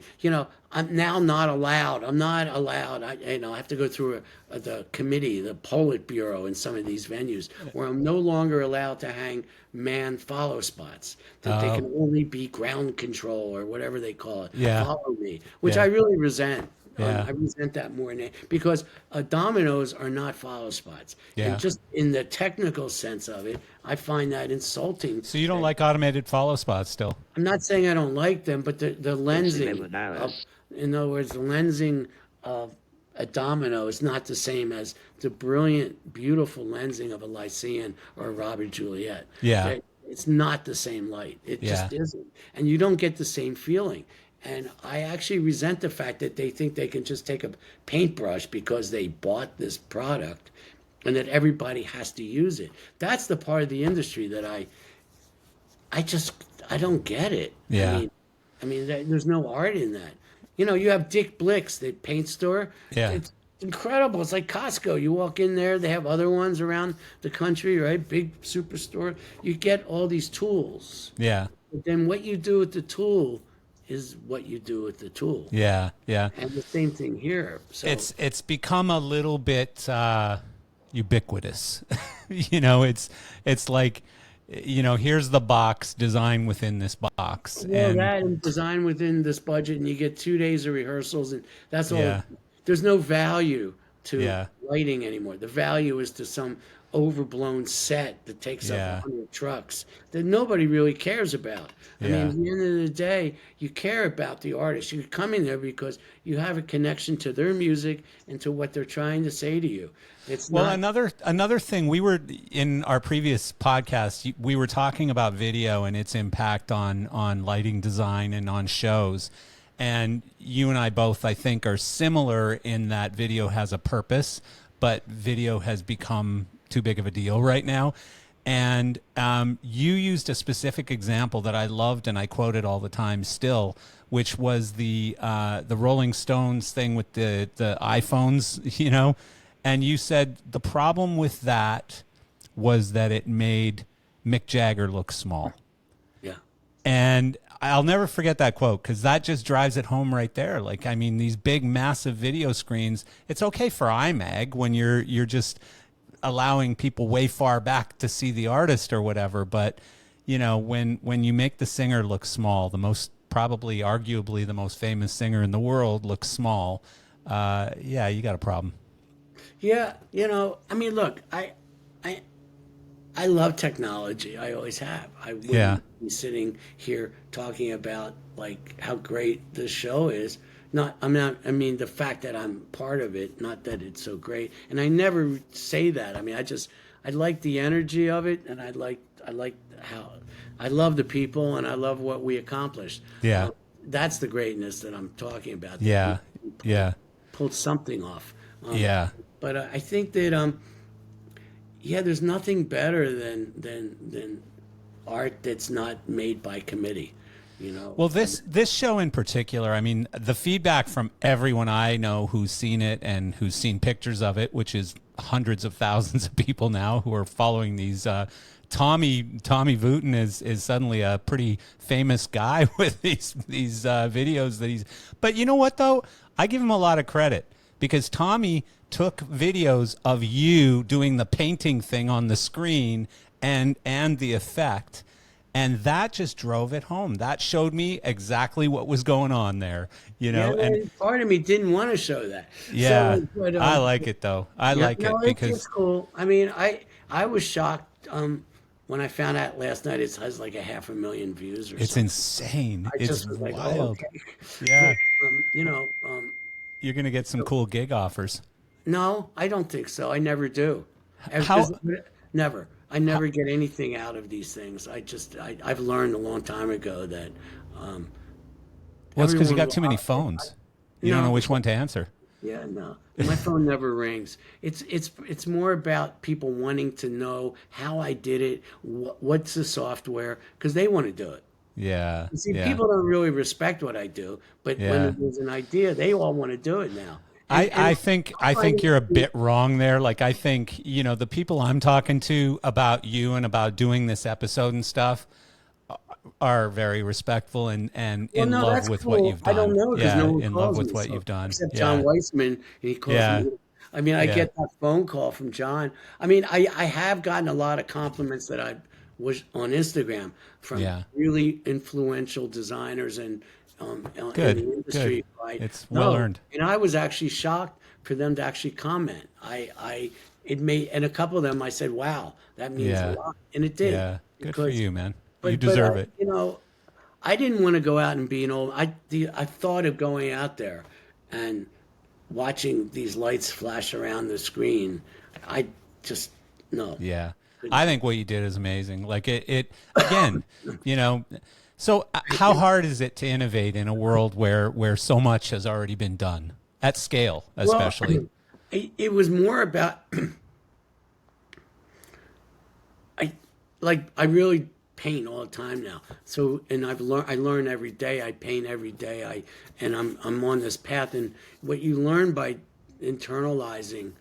Speaker 2: I'm now not allowed. I'm not allowed. I have to go through the committee, the Politburo in some of these venues, where I'm no longer allowed to hang man follow spots. That they can only be ground control or whatever they call it.
Speaker 1: Yeah.
Speaker 2: Follow me, which I really resent.
Speaker 1: Yeah.
Speaker 2: I resent that more than because dominoes are not follow spots.
Speaker 1: Yeah.
Speaker 2: And just in the technical sense of it, I find that insulting.
Speaker 1: So you don't like automated follow spots still?
Speaker 2: I'm not saying I don't like them, but the lensing, in other words, the lensing of a domino is not the same as the brilliant, beautiful lensing of a Lyceum or a Robert Juliet.
Speaker 1: Yeah.
Speaker 2: It's not the same light. It just isn't. And you don't get the same feeling. And I actually resent the fact that they think they can just take a paintbrush because they bought this product and that everybody has to use it. That's the part of the industry that I don't get it.
Speaker 1: Yeah.
Speaker 2: I mean, there's no art in that. You have Dick Blick's, the paint store.
Speaker 1: Yeah.
Speaker 2: It's incredible. It's like Costco. You walk in there, they have other ones around the country, right? Big superstore. You get all these tools.
Speaker 1: Yeah.
Speaker 2: But then what you do with the tool is what you do with the tool.
Speaker 1: Yeah. Yeah.
Speaker 2: And the same thing here. So
Speaker 1: It's become a little bit ubiquitous. It's like, here's the box, design within this box.
Speaker 2: that and design within this budget, and you get 2 days of rehearsals, and that's all.
Speaker 1: Yeah.
Speaker 2: There's no value to
Speaker 1: Yeah.
Speaker 2: lighting anymore. The value is to some overblown set that takes
Speaker 1: Yeah.
Speaker 2: up 100 trucks that nobody really cares about. I mean, at the end of the day, you care about the artist. You come in there because you have a connection to their music and to what they're trying to say to you. It's
Speaker 1: Well,
Speaker 2: not
Speaker 1: another thing, we were in our previous podcast, we were talking about video and its impact on lighting design and on shows. And you and I both, I think, are similar in that video has a purpose, but video has become too big of a deal right now. And you used a specific example that I loved and I quoted all the time still, which was the Rolling Stones thing with the iPhones, and you said the problem with that was that it made Mick Jagger look small.
Speaker 2: Yeah.
Speaker 1: And I'll never forget that quote because that just drives it home right there. Like, I mean, these big, massive video screens, it's okay for IMAG when you're just allowing people way far back to see the artist or whatever. But, when you make the singer look small, the most probably arguably the most famous singer in the world looks small, you got a problem.
Speaker 2: Yeah, I mean, look, I love technology. I always have. I wouldn't be sitting here talking about like how great this show is. I mean, the fact that I'm part of it, not that it's so great. And I never say that. I mean, I like the energy of it, and I like how I love the people, and I love what we accomplished.
Speaker 1: Yeah,
Speaker 2: that's the greatness that I'm talking about.
Speaker 1: Yeah,
Speaker 2: pulled something off.
Speaker 1: Yeah.
Speaker 2: But I think that there's nothing better than art that's not made by committee.
Speaker 1: Well, this show in particular, I mean, the feedback from everyone I know who's seen it and who's seen pictures of it, which is hundreds of thousands of people now who are following these. Tommy Wooten is suddenly a pretty famous guy with these videos that he's. But you know what though? I give him a lot of credit because Tommy took videos of you doing the painting thing on the screen and the effect. And that just drove it home. That showed me exactly what was going on there, you know.
Speaker 2: Yeah,
Speaker 1: And
Speaker 2: part of me didn't want to show that.
Speaker 1: yeah,
Speaker 2: So, but
Speaker 1: I like it though. I
Speaker 2: yeah,
Speaker 1: like
Speaker 2: no,
Speaker 1: it
Speaker 2: it's
Speaker 1: because
Speaker 2: cool. I mean, I was shocked when I found out last night it has like a 500,000 views or
Speaker 1: it's
Speaker 2: something.
Speaker 1: insane.
Speaker 2: I
Speaker 1: It's
Speaker 2: just was like, oh,
Speaker 1: wild.
Speaker 2: okay.
Speaker 1: Yeah,
Speaker 2: But
Speaker 1: you're gonna get some cool gig offers.
Speaker 2: no, I don't think so. I never do.
Speaker 1: How?
Speaker 2: Never. I never get anything out of these things. I've learned a long time ago that
Speaker 1: Well, it's because you
Speaker 2: everyone
Speaker 1: got too many phones. You don't know
Speaker 2: no,
Speaker 1: which one to answer.
Speaker 2: yeah, no. My phone never rings. It's more about people wanting to know how I did it, what's the software, because they want to do it.
Speaker 1: Yeah,
Speaker 2: You see,
Speaker 1: yeah,
Speaker 2: people don't really respect what I do, but
Speaker 1: yeah.
Speaker 2: when there's an idea, they all want to do it now.
Speaker 1: I think you're a bit wrong there. Like I think, you know, the people I'm talking to about you and about doing this episode and stuff are very respectful and
Speaker 2: Well,
Speaker 1: in
Speaker 2: no,
Speaker 1: love
Speaker 2: that's
Speaker 1: with what
Speaker 2: cool.
Speaker 1: you've
Speaker 2: I don't
Speaker 1: done.
Speaker 2: know because
Speaker 1: Yeah,
Speaker 2: no one
Speaker 1: in love
Speaker 2: calls me
Speaker 1: with what
Speaker 2: so,
Speaker 1: you've done.
Speaker 2: except John
Speaker 1: Yeah.
Speaker 2: Weissman, and he calls
Speaker 1: Yeah.
Speaker 2: me. I mean, I
Speaker 1: Yeah.
Speaker 2: get that phone call from John. I mean, I have gotten a lot of compliments that I was on Instagram from
Speaker 1: Yeah.
Speaker 2: really influential designers and in
Speaker 1: Good.
Speaker 2: the industry.
Speaker 1: Good.
Speaker 2: Right?
Speaker 1: It's well
Speaker 2: No,
Speaker 1: earned.
Speaker 2: and I was actually shocked for them to actually comment. It made, and a couple of them I said, "Wow, that means a
Speaker 1: Yeah.
Speaker 2: lot," and it did
Speaker 1: Yeah. Good for
Speaker 2: because
Speaker 1: you, man. You
Speaker 2: but
Speaker 1: deserve it.
Speaker 2: I didn't want to go out and be an old. I thought of going out there and watching these lights flash around the screen. I just no.
Speaker 1: Yeah. I think what you did is amazing. Like it again, you know, so how hard is it to innovate in a world where so much has already been done at scale, especially?
Speaker 2: Well, it was more about I really paint all the time now. So and I learn every day. I paint every day. I'm on this path. And what you learn by internalizing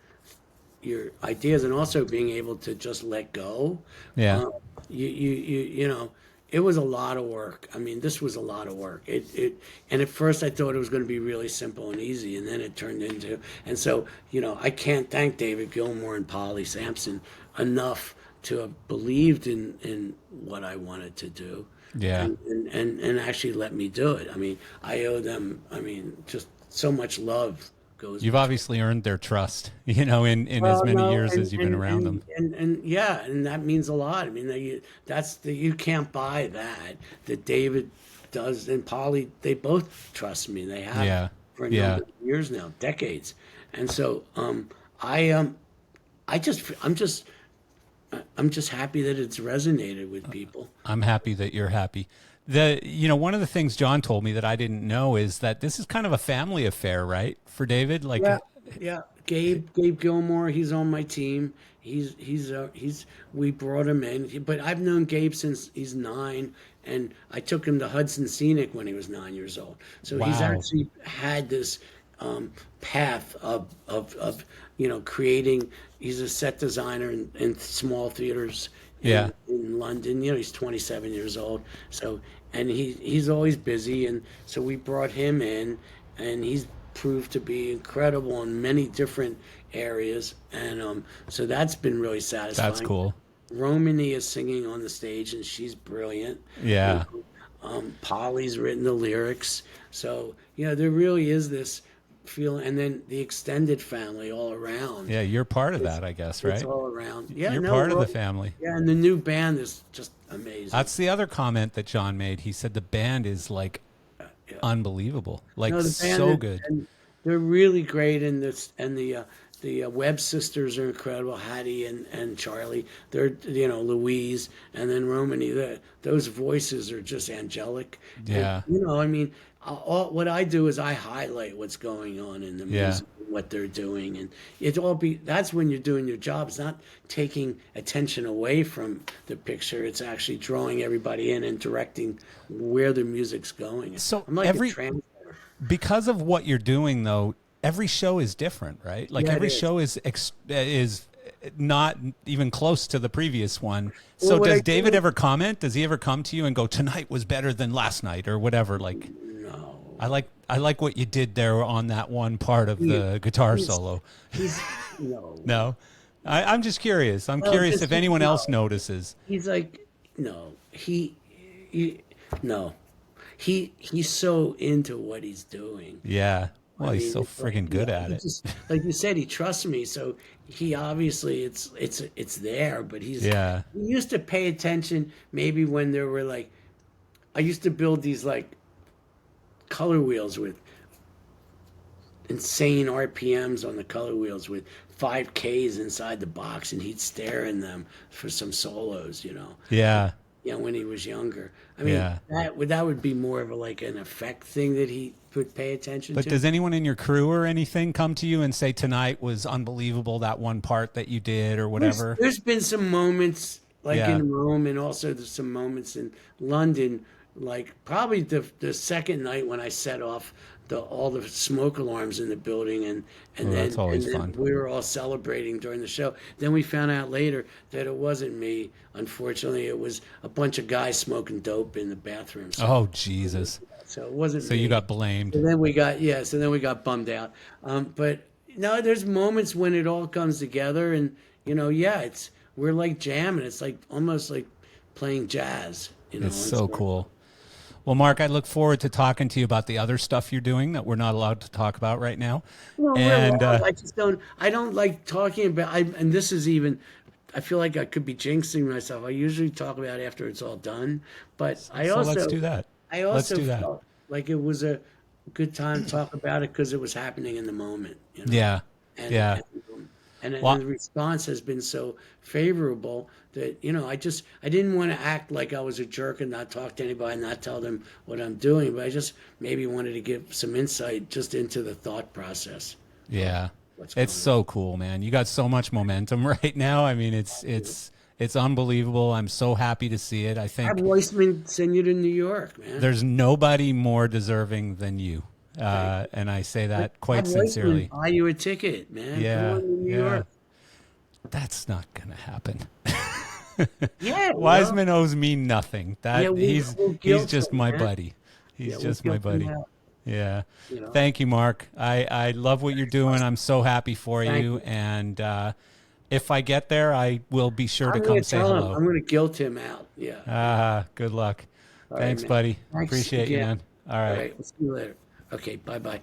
Speaker 2: your ideas and also being able to just let go.
Speaker 1: Yeah.
Speaker 2: Uh, you know, it was a lot of work. I mean, this was a lot of work. And at first I thought it was going to be really simple and easy, and then it turned into. And so, you know, I can't thank David Gilmour and Polly Sampson enough to have believed in what I wanted to do.
Speaker 1: Yeah.
Speaker 2: And actually let me do it. I mean, I owe them. I mean, just so much love goes.
Speaker 1: You've obviously earned their trust, you know, in as many
Speaker 2: No,
Speaker 1: years as you've been around them.
Speaker 2: and yeah, and that means a lot. I mean, you can't buy that. That David does and Polly, they both trust me. They have
Speaker 1: Yeah.
Speaker 2: for a
Speaker 1: Yeah.
Speaker 2: number of years now, decades. And so I'm just happy that it's resonated with people.
Speaker 1: I'm happy that you're happy. You know, one of the things John told me that I didn't know is that this is kind of a family affair, right? For David, like,
Speaker 2: Yeah, Gabe Gilmour, he's on my team. We brought him in, but I've known Gabe since he's 9, and I took him to Hudson Scenic when he was 9 years old. So he's
Speaker 1: Wow.
Speaker 2: actually had this path of creating. He's a set designer in small theaters
Speaker 1: Yeah.
Speaker 2: in London. You know, he's 27 years old. So, and he's always busy. And so we brought him in, and he's proved to be incredible in many different areas. And so that's been really satisfying.
Speaker 1: that's cool.
Speaker 2: Romany is singing on the stage, and she's brilliant.
Speaker 1: Yeah.
Speaker 2: Polly's written the lyrics. So, you know, there really is this feeling. And then the extended family all around.
Speaker 1: Yeah. You're part of that, I guess, right?
Speaker 2: It's all around. Yeah,
Speaker 1: You're
Speaker 2: no,
Speaker 1: part of
Speaker 2: we're
Speaker 1: the family.
Speaker 2: Yeah, and the new band is just amazing.
Speaker 1: That's the other comment that John made. He said the band is like
Speaker 2: Yeah.
Speaker 1: unbelievable, like
Speaker 2: No, the band
Speaker 1: so
Speaker 2: is-
Speaker 1: good.
Speaker 2: and they're really great, and the Webb sisters are incredible. Hattie and Charlie. They're Louise, and then Romany. Those voices are just angelic.
Speaker 1: Yeah.
Speaker 2: And, I mean, what I do is I highlight what's going on in the
Speaker 1: Yeah.
Speaker 2: music, what they're doing, and that's when you're doing your job. It's not taking attention away from the picture. It's actually drawing everybody in and directing where the music's going.
Speaker 1: So
Speaker 2: I'm like
Speaker 1: every-
Speaker 2: a translator.
Speaker 1: Because of what you're doing, though, every show is different, right? Like
Speaker 2: Yeah, it
Speaker 1: every
Speaker 2: is.
Speaker 1: show is not even close to the previous one. So
Speaker 2: Well, what
Speaker 1: does
Speaker 2: I
Speaker 1: David
Speaker 2: do-
Speaker 1: ever comment? Does he ever come to you and go, "Tonight was better than last night," or whatever? Like,
Speaker 2: No.
Speaker 1: I like what you did there on that one part of the guitar
Speaker 2: he's-
Speaker 1: solo.
Speaker 2: He's no.
Speaker 1: No, I'm just curious. I'm
Speaker 2: Well,
Speaker 1: curious
Speaker 2: just-
Speaker 1: if anyone
Speaker 2: no.
Speaker 1: else notices.
Speaker 2: He's like no. no, he's so into what he's doing.
Speaker 1: Yeah. Well,
Speaker 2: I
Speaker 1: he's
Speaker 2: mean,
Speaker 1: so
Speaker 2: it's like,
Speaker 1: friggin' good at
Speaker 2: he
Speaker 1: it.
Speaker 2: just, like you said, he trusts me, so he obviously it's there. But
Speaker 1: Yeah.
Speaker 2: he used to pay attention maybe when there were like I used to build these like color wheels with insane RPMs on the color wheels with 5Ks inside the box, and he'd stare in them for some solos,
Speaker 1: Yeah.
Speaker 2: when he was younger. I mean,
Speaker 1: Yeah.
Speaker 2: that would be more of a like an effect thing that he would pay attention
Speaker 1: But
Speaker 2: to.
Speaker 1: does anyone in your crew or anything come to you and say tonight was unbelievable, that one part that you did or whatever?
Speaker 2: There's been some moments like
Speaker 1: Yeah.
Speaker 2: in Rome, and also there's some moments in London, like probably the second night when I set off all the smoke alarms in the building, and
Speaker 1: Oh, that's always fun.
Speaker 2: we were all celebrating during the show. Then we found out later that it wasn't me. Unfortunately, it was a bunch of guys smoking dope in the bathroom.
Speaker 1: Oh, Jesus.
Speaker 2: So it wasn't
Speaker 1: So
Speaker 2: me.
Speaker 1: you got blamed.
Speaker 2: And then we got bummed out. But no, there's moments when it all comes together, and we're like jamming. It's like almost like playing jazz.
Speaker 1: It's so cool. Well, Mark, I look forward to talking to you about the other stuff you're doing that we're not allowed to talk about right now.
Speaker 2: Well,
Speaker 1: And
Speaker 2: I just don't. I don't like talking about. And this is even. I feel like I could be jinxing myself. I usually talk about it after it's all done, but
Speaker 1: so let's do that.
Speaker 2: I
Speaker 1: Let's
Speaker 2: also
Speaker 1: do that.
Speaker 2: felt like it was a good time to talk about it because it was happening in the moment.
Speaker 1: Yeah.
Speaker 2: And,
Speaker 1: Yeah.
Speaker 2: and
Speaker 1: Well,
Speaker 2: the response has been so favorable that I didn't want to act like I was a jerk and not talk to anybody and not tell them what I'm doing, but I just maybe wanted to give some insight just into the thought process.
Speaker 1: Yeah.
Speaker 2: What's
Speaker 1: It's
Speaker 2: going
Speaker 1: so cool, man. You got so much momentum right now. I mean, it's unbelievable. I'm so happy to see it. I
Speaker 2: Have
Speaker 1: think
Speaker 2: Weissman send you to New York, man.
Speaker 1: there's nobody more deserving than you. And I say that quite
Speaker 2: Have Weissman
Speaker 1: sincerely.
Speaker 2: buy you a ticket, man. Come
Speaker 1: Yeah.
Speaker 2: on to New
Speaker 1: Yeah.
Speaker 2: York.
Speaker 1: That's not going to happen.
Speaker 2: Yeah, well,
Speaker 1: Wiseman owes me nothing. That
Speaker 2: Yeah, we'll
Speaker 1: he's
Speaker 2: guilt
Speaker 1: just
Speaker 2: him,
Speaker 1: my
Speaker 2: man.
Speaker 1: buddy. He's
Speaker 2: yeah, we'll
Speaker 1: just my
Speaker 2: guilt him
Speaker 1: buddy.
Speaker 2: out,
Speaker 1: Yeah.
Speaker 2: you know.
Speaker 1: Thank you, Mark. I love what you're doing. I'm so happy for
Speaker 2: Thank
Speaker 1: you.
Speaker 2: you.
Speaker 1: And if I get there, I will be sure to
Speaker 2: I'm
Speaker 1: come
Speaker 2: going to
Speaker 1: say
Speaker 2: tell him.
Speaker 1: hello.
Speaker 2: I'm going to guilt him out. Yeah.
Speaker 1: Good luck.
Speaker 2: All right,
Speaker 1: Thanks,
Speaker 2: man.
Speaker 1: buddy.
Speaker 2: Thanks
Speaker 1: Appreciate you,
Speaker 2: again.
Speaker 1: man. All
Speaker 2: All
Speaker 1: right.
Speaker 2: right. We'll see you later. Okay. Bye-bye.